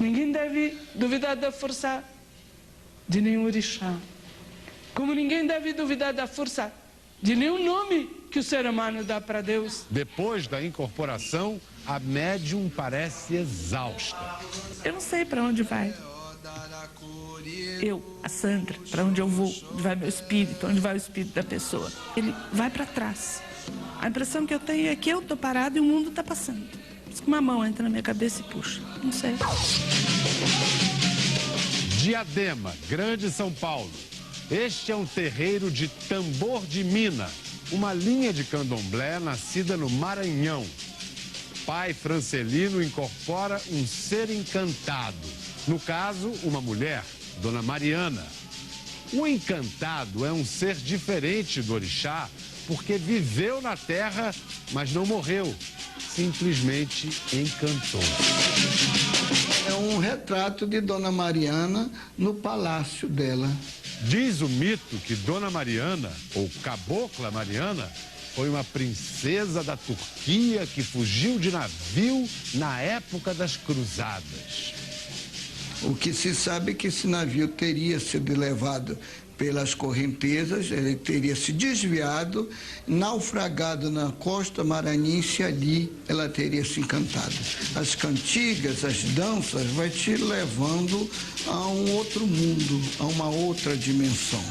Ninguém deve duvidar da força de nenhum orixá. Como ninguém deve duvidar da força de nenhum nome que o ser humano dá para Deus.
Depois da incorporação, a médium parece exausta.
Eu não sei para onde vai. Eu, a Sandra, para onde eu vou, onde vai meu espírito, onde vai o espírito da pessoa. Ele vai para trás. A impressão que eu tenho é que eu estou parado e o mundo está passando. Uma mão entra na minha cabeça e puxa. Não sei.
Diadema, Grande São Paulo. Este é um terreiro de tambor de mina, uma linha de candomblé nascida no Maranhão. Pai Francelino incorpora um ser encantado, no caso, uma mulher, Dona Mariana. O encantado é um ser diferente do orixá, porque viveu na terra, mas não morreu, simplesmente encantou.
É um retrato de Dona Mariana no palácio dela.
Diz o mito que Dona Mariana, ou Cabocla Mariana, foi uma princesa da Turquia que fugiu de navio na época das cruzadas.
O que se sabe é que esse navio teria sido levado pelas correntezas, ele teria se desviado, naufragado na costa maranhense, e ali ela teria se encantado. As cantigas, as danças, vai te levando a um outro mundo, a uma outra dimensão.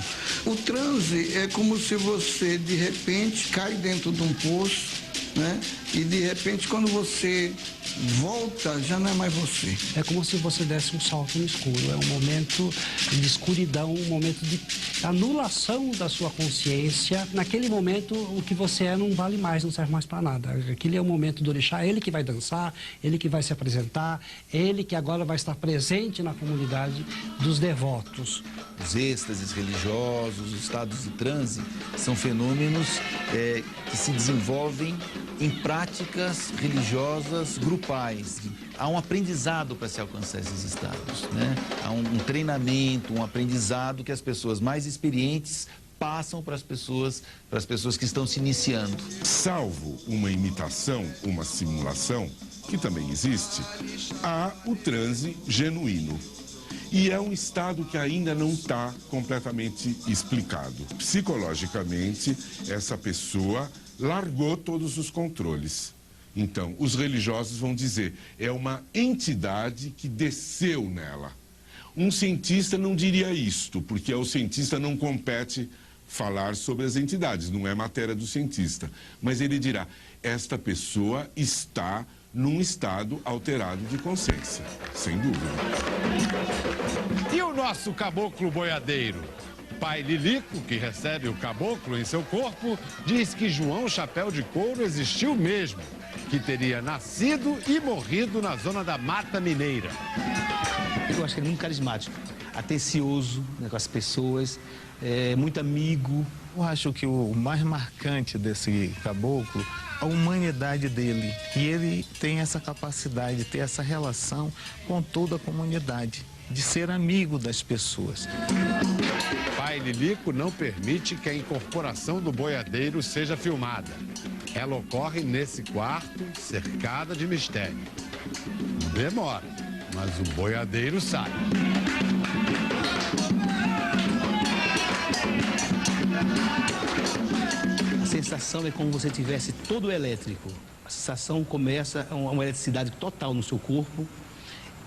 O transe é como se você, de repente, cai dentro de um poço, né? E, de repente, quando você volta, já não é mais você.
É como se você desse um salto no escuro. É um momento de escuridão, um momento de anulação da sua consciência. Naquele momento, o que você é não vale mais, não serve mais para nada. Aquele é o momento do orixá, ele que vai dançar, ele que vai se apresentar, ele que agora vai estar presente na comunidade dos devotos.
Os êxtases religiosos, os estados de transe, são fenômenos que se desenvolvem em práticas religiosas grupais. Há um aprendizado para se alcançar esses estados, né? Há um treinamento, um aprendizado que as pessoas mais experientes passam para as pessoas que estão se iniciando.
Salvo uma imitação, uma simulação, que também existe, há o transe genuíno. E é um estado que ainda não está completamente explicado. Psicologicamente, essa pessoa largou todos os controles. Então, os religiosos vão dizer, é uma entidade que desceu nela. Um cientista não diria isto, porque o cientista não compete falar sobre as entidades, não é matéria do cientista. Mas ele dirá, esta pessoa está num estado alterado de consciência, sem dúvida.
E o nosso caboclo boiadeiro? Pai Lilico, que recebe o caboclo em seu corpo, diz que João Chapéu de Couro existiu mesmo, que teria nascido e morrido na zona da Mata Mineira.
Eu acho que ele é muito carismático, atencioso, né, com as pessoas, muito amigo.
Eu acho que o mais marcante desse caboclo é a humanidade dele, que ele tem essa capacidade de ter essa relação com toda a comunidade, de ser amigo das pessoas.
Pai Lilico não permite que a incorporação do boiadeiro seja filmada. Ela ocorre nesse quarto, cercada de mistério. Demora, mas o boiadeiro sai.
sensação é como se você tivesse todo elétrico. A sensação começa, uma eletricidade total no seu corpo.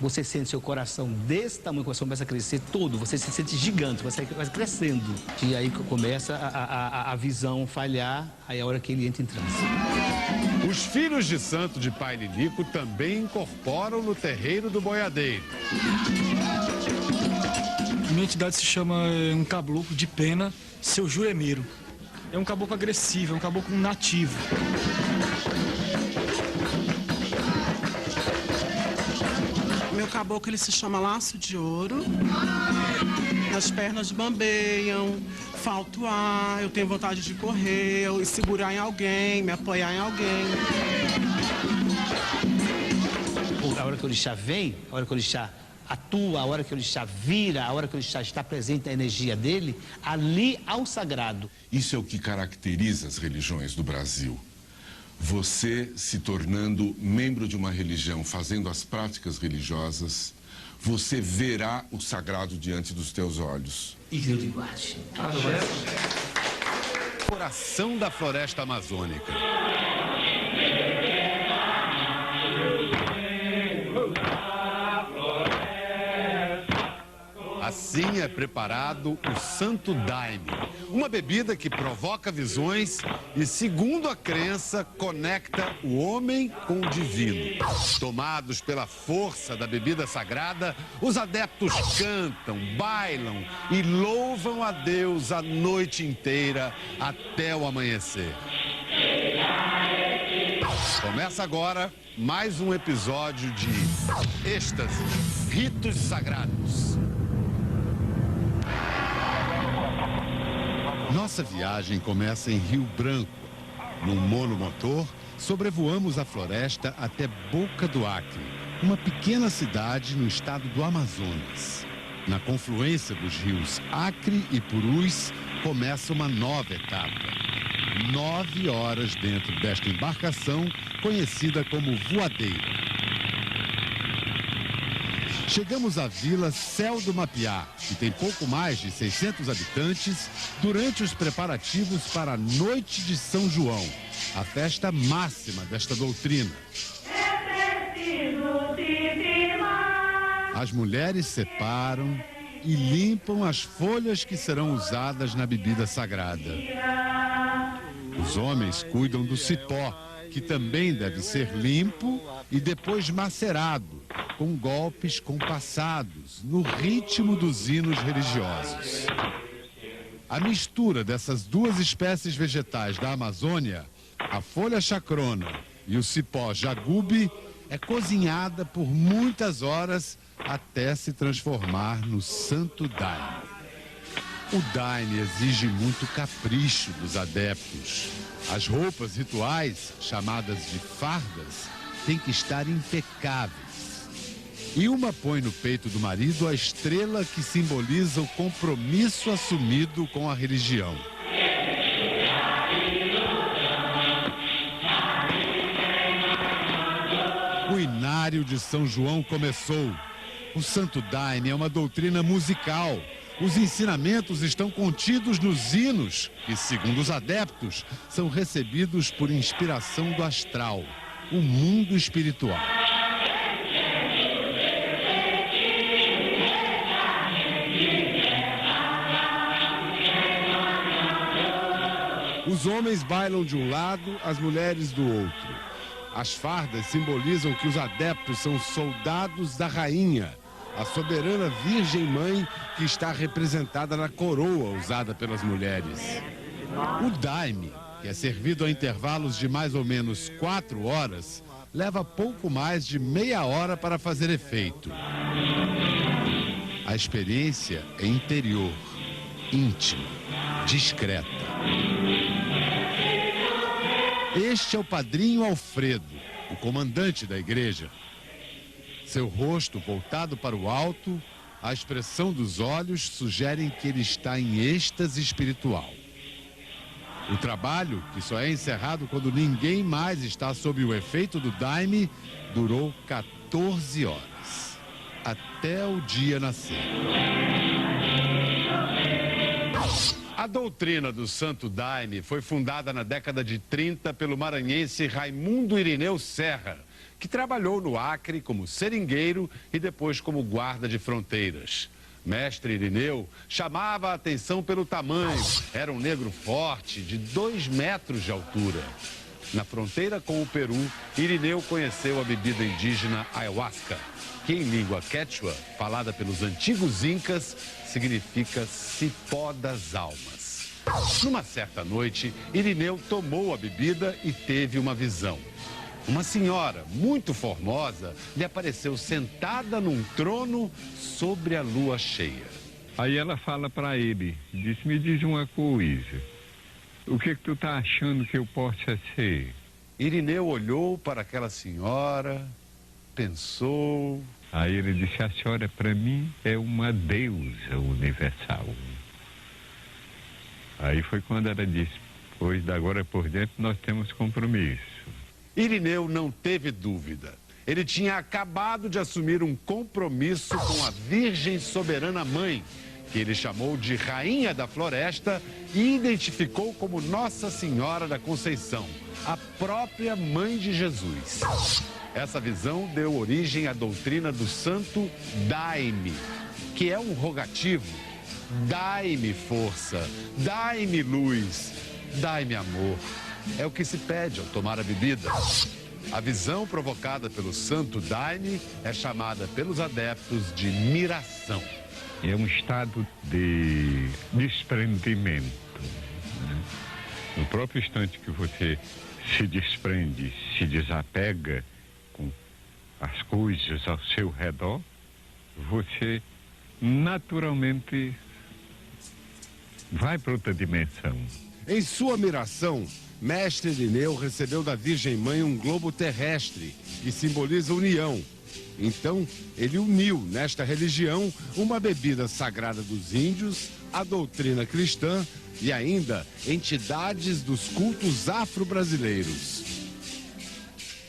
Você sente seu coração desse tamanho, o coração começa a crescer todo, você se sente gigante, você vai crescendo. E aí começa a visão falhar, aí é a hora que ele entra em transe.
Os filhos de santo de Pai Lilico também incorporam no terreiro do boiadeiro.
Minha entidade se chama um caboclo de pena, seu Juremeiro. É um caboclo agressivo, é um caboclo nativo.
Meu caboclo, ele se chama Laço de Ouro. As pernas bambeiam, falta o ar, eu tenho vontade de correr, eu segurar em alguém, me apoiar em alguém.
A hora que o orixá vem, a hora que o orixá atua, a hora que o orixá vira, a hora que o orixá está presente na energia dele, ali há o sagrado.
Isso é o que caracteriza as religiões do Brasil. Você se tornando membro de uma religião, fazendo as práticas religiosas, você verá o sagrado diante dos teus olhos.
Coração da floresta amazônica. Assim é preparado o Santo Daime, uma bebida que provoca visões e, segundo a crença, conecta o homem com o divino. Tomados pela força da bebida sagrada, os adeptos cantam, bailam e louvam a Deus a noite inteira até o amanhecer. Começa agora mais um episódio de Êxtase, Ritos Sagrados. Nossa viagem começa em Rio Branco. Num monomotor, sobrevoamos a floresta até Boca do Acre, uma pequena cidade no estado do Amazonas. Na confluência dos rios Acre e Purus, começa uma nova etapa. 9 horas dentro desta embarcação, conhecida como voadeira. Chegamos à vila Céu do Mapiá, que tem pouco mais de 600 habitantes, durante os preparativos para a Noite de São João, a festa máxima desta doutrina. As mulheres separam e limpam as folhas que serão usadas na bebida sagrada. Os homens cuidam do cipó, que também deve ser limpo e depois macerado, com golpes compassados, no ritmo dos hinos religiosos. A mistura dessas duas espécies vegetais da Amazônia, a folha chacrona e o cipó jagube, é cozinhada por muitas horas até se transformar no Santo Daime. O Daime exige muito capricho dos adeptos. As roupas rituais, chamadas de fardas, têm que estar impecáveis. E uma põe no peito do marido a estrela que simboliza o compromisso assumido com a religião. O Inário de São João começou. O Santo Daime é uma doutrina musical. Os ensinamentos estão contidos nos hinos, que, segundo os adeptos, são recebidos por inspiração do astral, o mundo espiritual. Os homens bailam de um lado, as mulheres do outro. As fardas simbolizam que os adeptos são soldados da rainha, a soberana Virgem Mãe, que está representada na coroa usada pelas mulheres. O daime, que é servido a intervalos de mais ou menos 4 horas, leva pouco mais de meia hora para fazer efeito. A experiência é interior, íntima, discreta. Este é o padrinho Alfredo, o comandante da igreja. Seu rosto voltado para o alto, a expressão dos olhos sugerem que ele está em êxtase espiritual. O trabalho, que só é encerrado quando ninguém mais está sob o efeito do daime, durou 14 horas, até o dia nascer. A doutrina do Santo Daime foi fundada na década de 30 pelo maranhense Raimundo Irineu Serra, que trabalhou no Acre como seringueiro e depois como guarda de fronteiras. Mestre Irineu chamava a atenção pelo tamanho. Era um negro forte, de 2 metros de altura. Na fronteira com o Peru, Irineu conheceu a bebida indígena ayahuasca, que em língua quechua, falada pelos antigos incas, significa cipó das almas. Numa certa noite, Irineu tomou a bebida e teve uma visão. Uma senhora muito formosa lhe apareceu sentada num trono sobre a lua cheia.
Aí ela fala para ele, me diz uma coisa, o que tu tá achando que eu possa ser?
Irineu olhou para aquela senhora, pensou.
Aí ele disse, a senhora para mim é uma deusa universal. Aí foi quando ela disse, pois da agora por diante nós temos compromisso.
Irineu não teve dúvida. Ele tinha acabado de assumir um compromisso com a Virgem Soberana Mãe, que ele chamou de Rainha da Floresta e identificou como Nossa Senhora da Conceição, a própria Mãe de Jesus. Essa visão deu origem à doutrina do Santo Daime, que é um rogativo. Dai-me força, dai-me luz, dai-me amor. É o que se pede ao tomar a bebida. A visão provocada pelo Santo Daime é chamada pelos adeptos de miração.
É um estado de desprendimento. Né? No próprio instante que você se desprende, se desapega com as coisas ao seu redor, você naturalmente vai para outra dimensão.
Em sua miração, Mestre Irineu recebeu da Virgem Mãe um globo terrestre que simboliza união. Então, ele uniu nesta religião uma bebida sagrada dos índios, a doutrina cristã e ainda entidades dos cultos afro-brasileiros.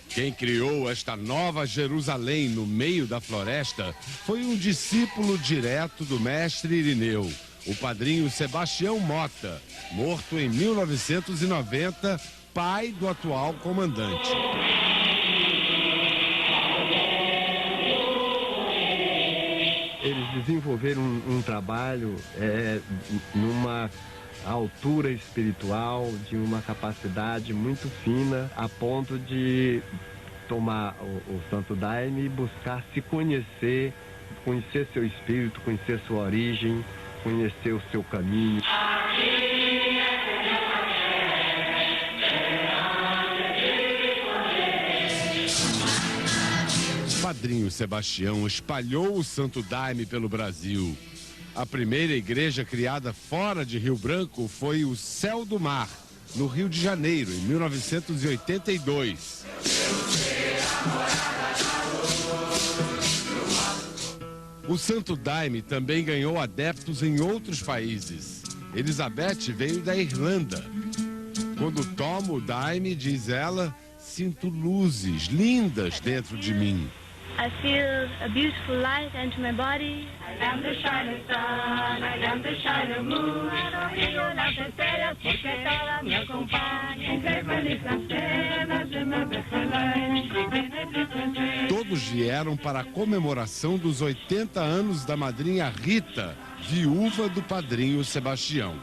Quem criou esta nova Jerusalém no meio da floresta foi um discípulo direto do Mestre Irineu, o padrinho Sebastião Mota, morto em 1990, pai do atual comandante.
Eles desenvolveram um trabalho numa altura espiritual, de uma capacidade muito fina, a ponto de tomar o Santo Daime e buscar se conhecer, conhecer seu espírito, conhecer sua origem, conhecer o seu caminho.
Padrinho Sebastião espalhou o Santo Daime pelo Brasil. A primeira igreja criada fora de Rio Branco foi o Céu do Mar, no Rio de Janeiro, em 1982. O Santo Daime também ganhou adeptos em outros países. Elizabeth veio da Irlanda. Quando tomo o Daime, diz ela, sinto luzes lindas dentro de mim.
I feel a beautiful light enter my body. I am the shining sun, I am the shining moon. Eu nas estrelas porque ela me acompanha.
Todos vieram para a comemoração dos 80 anos da madrinha Rita, viúva do padrinho Sebastião.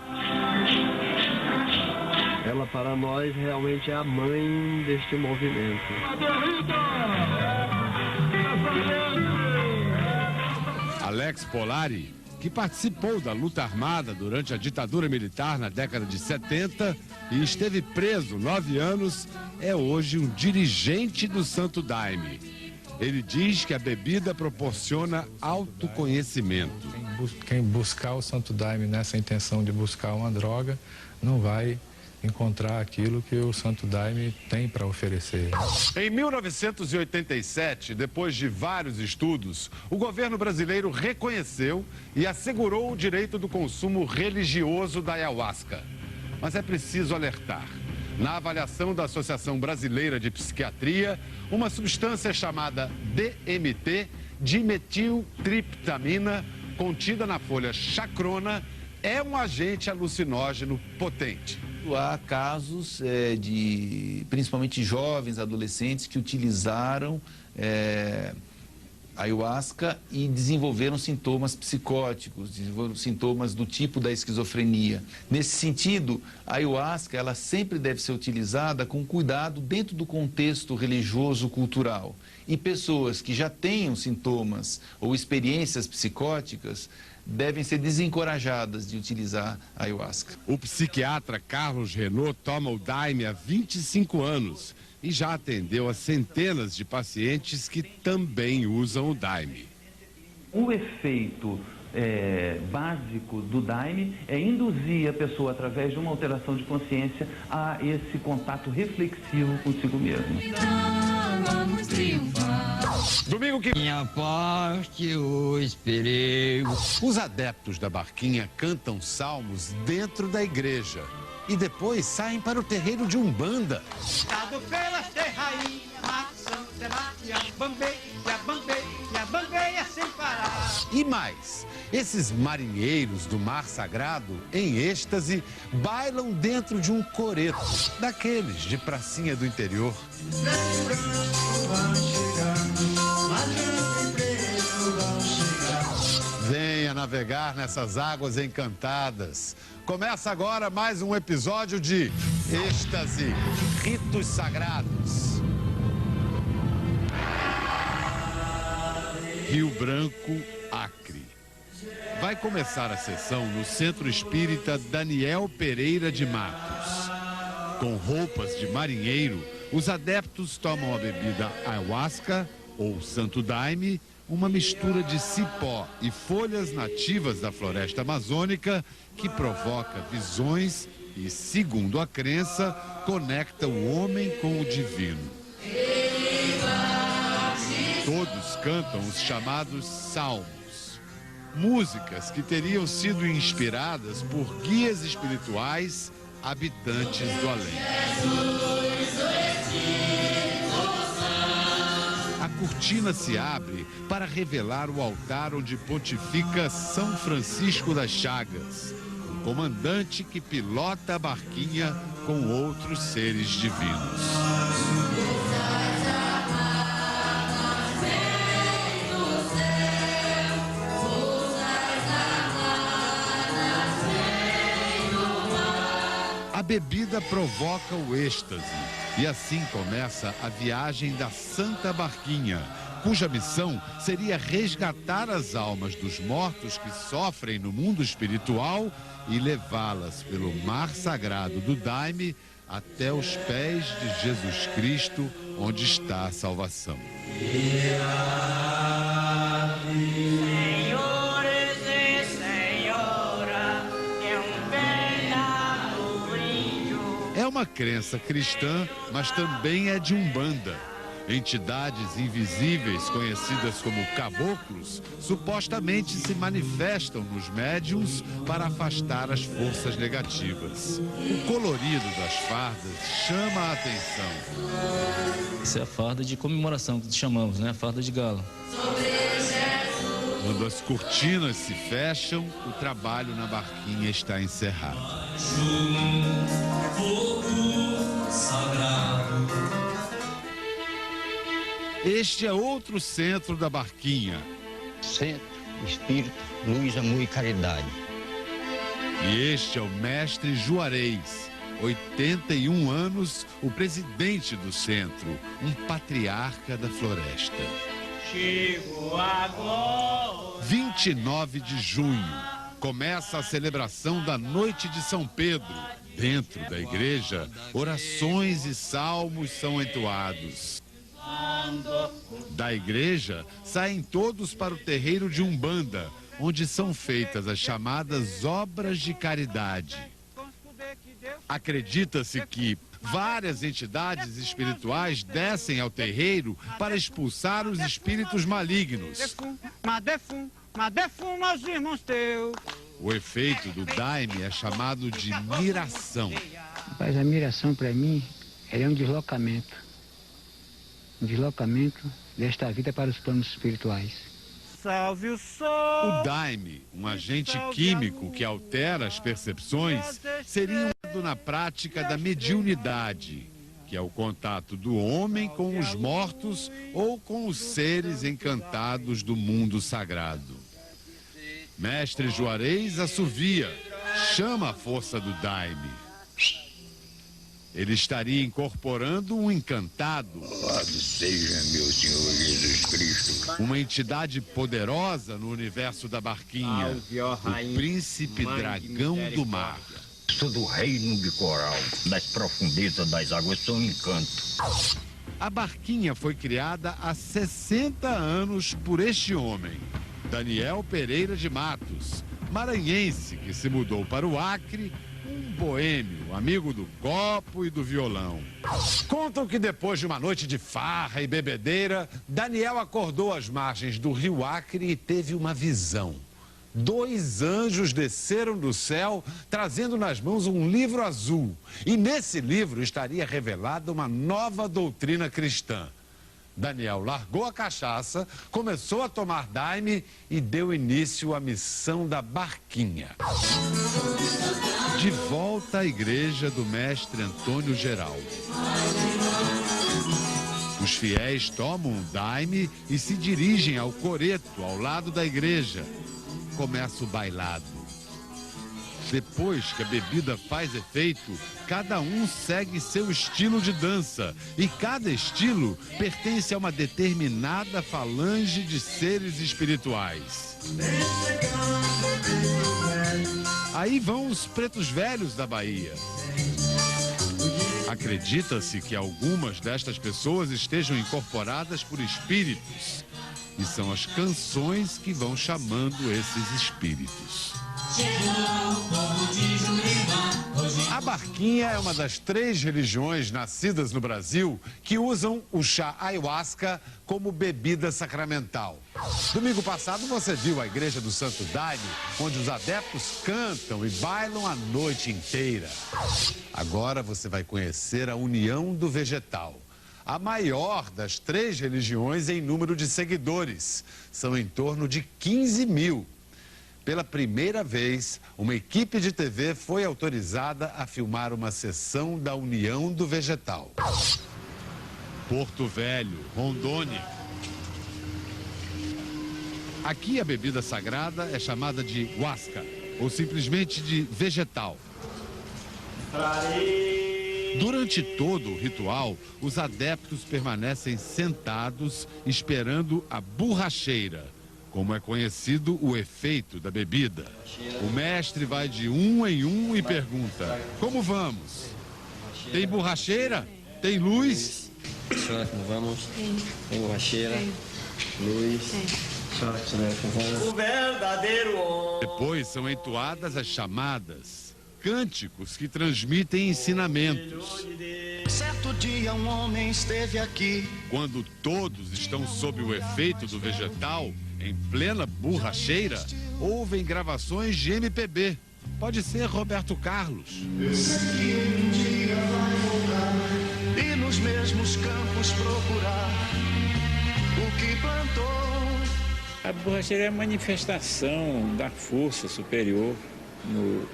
Ela para nós realmente é a mãe deste movimento.
Alex Polari, que participou da luta armada durante a ditadura militar na década de 70 e esteve preso 9 anos, é hoje um dirigente do Santo Daime. Ele diz que a bebida proporciona autoconhecimento.
Quem buscar o Santo Daime nessa intenção de buscar uma droga, não vai encontrar aquilo que o Santo Daime tem para oferecer.
Em 1987, depois de vários estudos, o governo brasileiro reconheceu e assegurou o direito do consumo religioso da ayahuasca. Mas é preciso alertar. Na avaliação da Associação Brasileira de Psiquiatria, uma substância chamada DMT, dimetiltriptamina, contida na folha chacrona, é um agente alucinógeno potente.
Há casos principalmente jovens, adolescentes, que utilizaram ayahuasca e desenvolveram sintomas psicóticos, desenvolveram sintomas do tipo da esquizofrenia. Nesse sentido, a ayahuasca ela sempre deve ser utilizada com cuidado dentro do contexto religioso cultural. E pessoas que já tenham sintomas ou experiências psicóticas devem ser desencorajadas de utilizar a ayahuasca.
O psiquiatra Carlos Renaud toma o Daime há 25 anos e já atendeu a centenas de pacientes que também usam o Daime.
O efeito básico do Daime é induzir a pessoa, através de uma alteração de consciência, a esse contato reflexivo consigo mesmo.
Vamos triunfar.
Domingo que
minha parte eu esperei.
Os adeptos da Barquinha cantam salmos dentro da igreja e depois saem para o terreiro de Umbanda.
Dado pelas terrainhas, São Sebastião, bambeia, bambeia sem parar.
E mais, esses marinheiros do mar sagrado, em êxtase, bailam dentro de um coreto, daqueles de pracinha do interior. Venha navegar nessas águas encantadas. Começa agora mais um episódio de Êxtase, Ritos Sagrados. Rio Branco, Acre. Vai começar a sessão no Centro Espírita Daniel Pereira de Matos. Com roupas de marinheiro, os adeptos tomam a bebida ayahuasca ou santo daime, uma mistura de cipó e folhas nativas da floresta amazônica que provoca visões e, segundo a crença, conecta o homem com o divino. Todos cantam os chamados salmos, músicas que teriam sido inspiradas por guias espirituais habitantes do além. A cortina se abre para revelar o altar onde pontifica São Francisco das Chagas, o comandante que pilota a barquinha com outros seres divinos. A bebida provoca o êxtase e assim começa a viagem da Santa Barquinha, cuja missão seria resgatar as almas dos mortos que sofrem no mundo espiritual e levá-las pelo mar sagrado do Daime até os pés de Jesus Cristo, onde está a salvação. É uma crença cristã, mas também é de Umbanda. Entidades invisíveis, conhecidas como caboclos, supostamente se manifestam nos médiuns para afastar as forças negativas. O colorido das fardas chama a atenção.
Essa é a farda de comemoração que chamamos, né? A farda de gala.
Quando as cortinas se fecham, o trabalho na barquinha está encerrado. Este é outro centro da barquinha.
Centro, Espírito, Luz, Amor e Caridade.
E este é o mestre Juarez, 81 anos, o presidente do centro, um patriarca da floresta.
Chegou agora.
29 de junho, começa a celebração da Noite de São Pedro. Dentro da igreja, orações e salmos são entoados. Da igreja, saem todos para o terreiro de Umbanda, onde são feitas as chamadas obras de caridade. Acredita-se que várias entidades espirituais descem ao terreiro para expulsar os espíritos malignos. O efeito do daime é chamado de miração.
Mas a miração, para mim, é um deslocamento. Um deslocamento desta vida para os planos espirituais.
salve o sol.
O daime, um agente químico que altera as percepções, seria usado na prática da mediunidade, que é o contato do homem com os mortos ou com os seres encantados do mundo sagrado. Mestre Juarez assovia, chama a força do daime. Ele estaria incorporando um encantado.
Louvado seja meu Senhor Jesus Cristo.
Uma entidade poderosa no universo da barquinha. O príncipe dragão do mar.
Sou do reino de coral, das profundezas das águas sou um encanto.
A barquinha foi criada há 60 anos por este homem, Daniel Pereira de Matos, maranhense que se mudou para o Acre, um boêmio, amigo do copo e do violão. Contam que depois de uma noite de farra e bebedeira, Daniel acordou às margens do rio Acre e teve uma visão. 2 anjos desceram do céu, trazendo nas mãos um livro azul. E nesse livro estaria revelada uma nova doutrina cristã. Daniel largou a cachaça, começou a tomar daime e deu início à missão da barquinha. De volta à igreja do mestre Antônio Geraldo. Os fiéis tomam o daime e se dirigem ao coreto, ao lado da igreja. Começa o bailado. Depois que a bebida faz efeito, cada um segue seu estilo de dança e cada estilo pertence a uma determinada falange de seres espirituais. Aí vão os pretos velhos da Bahia. Acredita-se que algumas destas pessoas estejam incorporadas por espíritos. E são as canções que vão chamando esses espíritos. A barquinha é uma das 3 religiões nascidas no Brasil que usam o chá ayahuasca como bebida sacramental. Domingo passado você viu a igreja do Santo Daime, onde os adeptos cantam e bailam a noite inteira. Agora você vai conhecer a União do Vegetal. A maior das 3 religiões em número de seguidores. São em torno de 15 mil. Pela primeira vez, uma equipe de TV foi autorizada a filmar uma sessão da União do Vegetal. Porto Velho, Rondônia. Aqui a bebida sagrada é chamada de huasca, ou simplesmente de vegetal. Durante todo o ritual, os adeptos permanecem sentados esperando a borracheira, como é conhecido o efeito da bebida. O mestre vai de um em um e pergunta: como vamos? Tem borracheira? Tem luz?
Senhora, como vamos? Tem borracheira? Luz? Senhora, como vamos? O verdadeiro homem.
Depois são entoadas as chamadas. Cânticos que transmitem ensinamentos.
Certo dia um homem esteve aqui.
Quando todos estão sob o efeito do vegetal, em plena borracheira, ouvem gravações de MPB. Pode ser Roberto Carlos.
Esse aqui um dia vai voltar e nos mesmos campos procurar o que plantou.
A borracheira é a manifestação da força superior.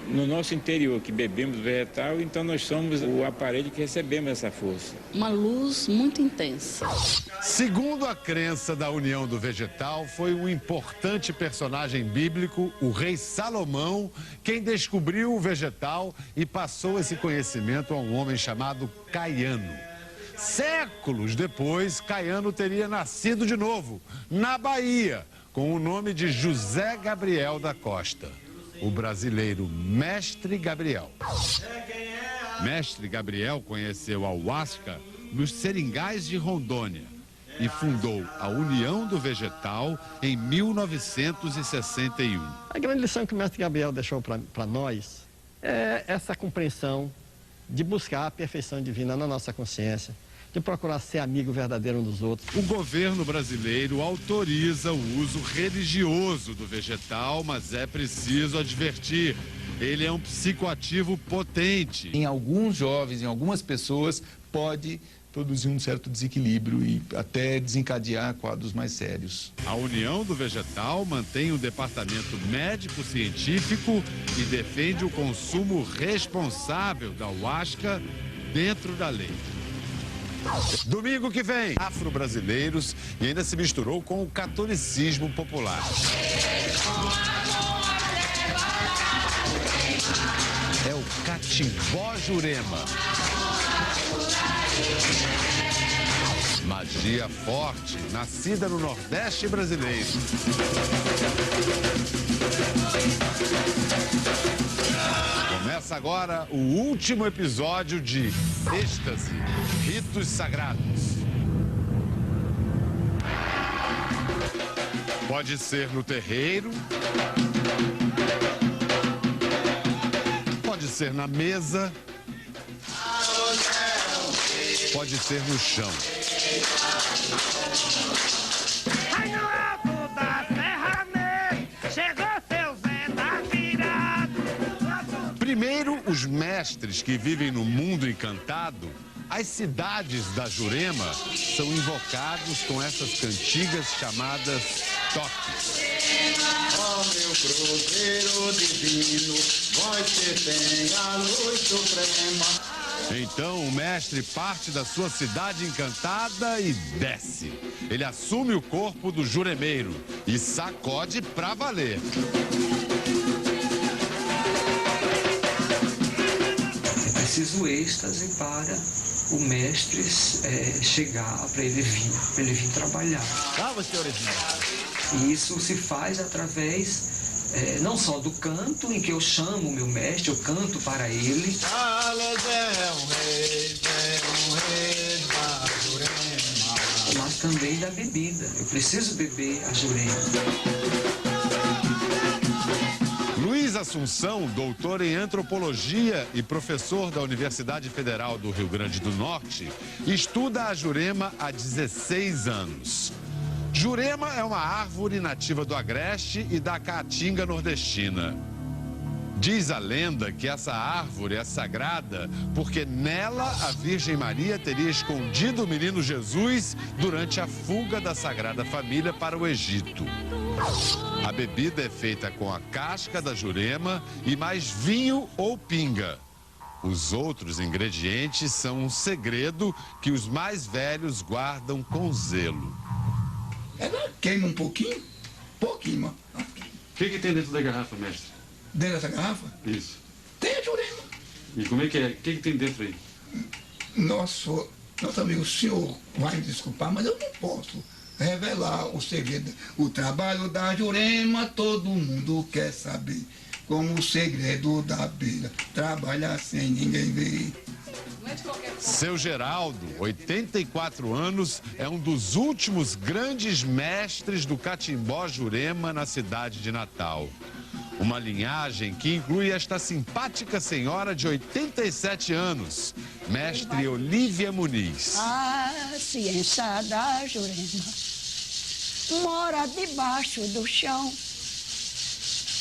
No nosso interior, que bebemos vegetal, então nós somos o aparelho que recebemos essa força.
Uma luz muito intensa.
Segundo a crença da União do Vegetal, foi um importante personagem bíblico, o rei Salomão, quem descobriu o vegetal e passou esse conhecimento a um homem chamado Caiano. Séculos depois, Caiano teria nascido de novo, na Bahia, com o nome de José Gabriel da Costa. O brasileiro Mestre Gabriel. Mestre Gabriel conheceu a huasca nos seringais de Rondônia e fundou a União do Vegetal em 1961.
A grande lição que o Mestre Gabriel deixou para nós é essa compreensão de buscar a perfeição divina na nossa consciência, de procurar ser amigo verdadeiro um dos outros.
O governo brasileiro autoriza o uso religioso do vegetal, mas é preciso advertir, ele é um psicoativo potente.
Em alguns jovens, em algumas pessoas, pode produzir um certo desequilíbrio e até desencadear quadros mais sérios.
A União do Vegetal mantém um departamento médico-científico e defende o consumo responsável da ayahuasca dentro da lei. Domingo que vem, afro-brasileiros e ainda se misturou com o catolicismo popular. É o Catimbó Jurema. Magia forte, nascida no Nordeste brasileiro. Começa agora o último episódio de Êxtase, Ritos Sagrados. Pode ser no terreiro, pode ser na mesa, pode ser no chão.
Aí no alto da Serra Negra, chegou seu Zé da Virada.
Primeiro, os mestres que vivem no mundo encantado, as cidades da Jurema são invocados com essas cantigas chamadas toques.
Ó meu cruzeiro divino, vós que tem a luz suprema.
Então o mestre parte da sua cidade encantada e desce. Ele assume o corpo do juremeiro e sacode pra valer.
É preciso êxtase para o mestre chegar, para ele vir trabalhar. E isso se faz através não só do canto, em que eu chamo o meu mestre, eu canto para ele. Mas também da bebida. Eu preciso beber a Jurema.
Luiz Assunção, doutor em antropologia e professor da Universidade Federal do Rio Grande do Norte, estuda a Jurema há 16 anos. Jurema é uma árvore nativa do Agreste e da Caatinga nordestina. Diz a lenda que essa árvore é sagrada porque nela a Virgem Maria teria escondido o menino Jesus durante a fuga da Sagrada Família para o Egito. A bebida é feita com a casca da jurema e mais vinho ou pinga. Os outros ingredientes são um segredo que os mais velhos guardam com zelo.
Ela queima um pouquinho, mano.
O que tem dentro da garrafa, mestre?
Dentro dessa garrafa?
Isso.
Tem a jurema.
E como é que é? O que tem dentro aí?
Nosso amigo, o senhor vai me desculpar, mas eu não posso revelar o segredo. O trabalho da jurema todo mundo quer saber. Como o segredo da beira, trabalha sem ninguém ver.
Seu Geraldo, 84 anos, é um dos últimos grandes mestres do Catimbó Jurema na cidade de Natal. Uma linhagem que inclui esta simpática senhora de 87 anos, mestre Olívia Muniz.
A ciência da Jurema mora debaixo do chão,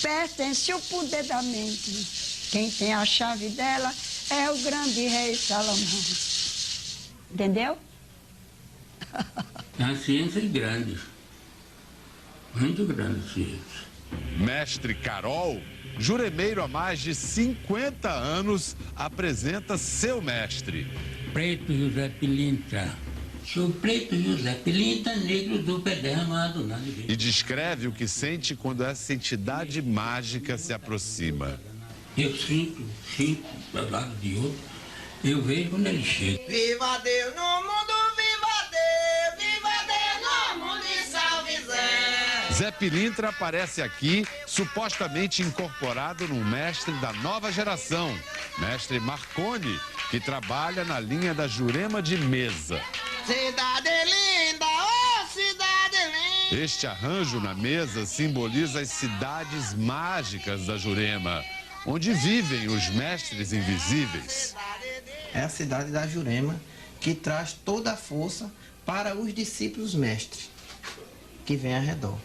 pertence ao poder da mente. Quem tem a chave dela é o grande rei Salomão. Entendeu?
A ciência é grande. Muito grande a ciência.
Mestre Carol, juremeiro há mais de 50 anos, apresenta seu mestre.
Preto José Pilintra. Sou preto José Pilintra, negro do pé derramado na igreja.
E descreve o que sente quando essa entidade mágica se aproxima.
Eu sinto do lado de outro, eu vejo quando ele chega.
Viva Deus no mundo, viva Deus no mundo e salve Zé.
Zé Pilintra aparece aqui, supostamente incorporado num mestre da nova geração, mestre Marconi, que trabalha na linha da Jurema de mesa.
Cidade linda, oh cidade linda.
Este arranjo na mesa simboliza as cidades mágicas da Jurema, onde vivem os mestres invisíveis.
É a cidade da Jurema que traz toda a força para os discípulos mestres que vêm ao redor.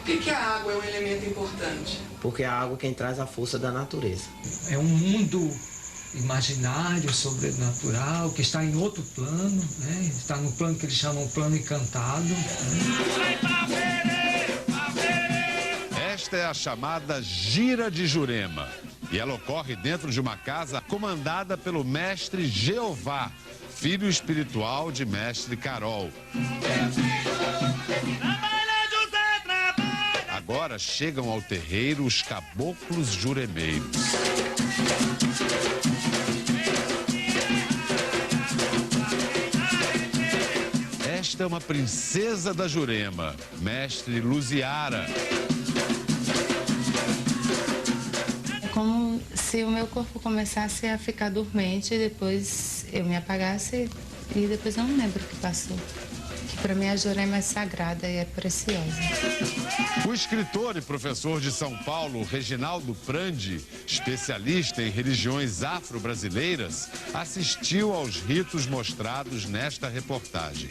Por que a água é um elemento importante?
Porque a água é quem traz a força da natureza.
É um mundo
imaginário, sobrenatural, que está em outro plano, né? Está no plano que eles chamam plano encantado.
Esta é a chamada Gira de Jurema. E ela ocorre dentro de uma casa comandada pelo mestre Jeová, filho espiritual de mestre Carol. Agora chegam ao terreiro os caboclos juremeiros. Esta é uma princesa da Jurema, mestre Luziara.
É como se o meu corpo começasse a ficar dormente e depois eu me apagasse e depois eu não lembro o que passou. Para mim a Jurema é sagrada e é preciosa.
O escritor e professor de São Paulo, Reginaldo Prandi, especialista em religiões afro-brasileiras, assistiu aos ritos mostrados nesta reportagem.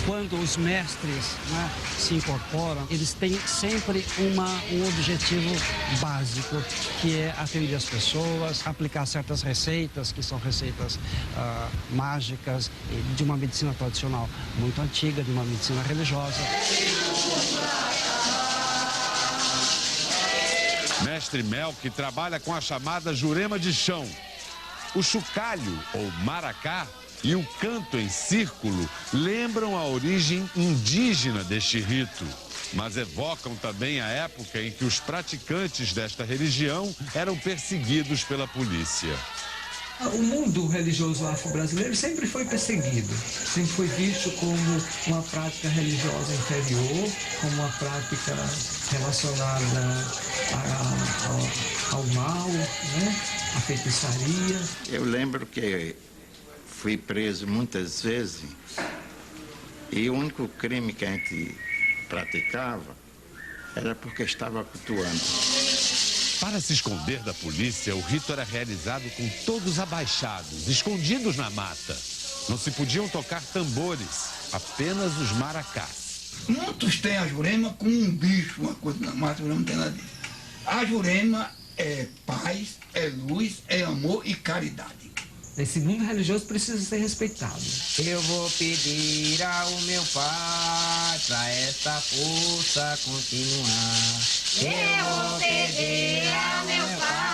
Quando os mestres, né, se incorporam, eles têm sempre um objetivo básico, que é atender as pessoas, aplicar certas receitas, que são receitas mágicas de uma medicina tradicional muito antiga, de uma medicina religiosa.
Mestre Melk trabalha com a chamada Jurema de chão. O chocalho, ou maracá, e o canto em círculo lembram a origem indígena deste rito, mas evocam também a época em que os praticantes desta religião eram perseguidos pela polícia.
O mundo religioso afro-brasileiro sempre foi perseguido, sempre foi visto como uma prática religiosa inferior, como uma prática relacionada ao mal, né? À feitiçaria.
Eu lembro que fui preso muitas vezes e o único crime que a gente praticava era porque estava cultuando.
Para se esconder da polícia, o rito era realizado com todos abaixados, escondidos na mata. Não se podiam tocar tambores, apenas os maracás.
Muitos têm a Jurema como um bicho, uma coisa, mas a Jurema não tem nada disso. A Jurema é paz, é luz, é amor e caridade.
Esse mundo religioso precisa ser respeitado.
Eu vou pedir ao meu Pai para esta força continuar.
Eu vou pedir ao meu Pai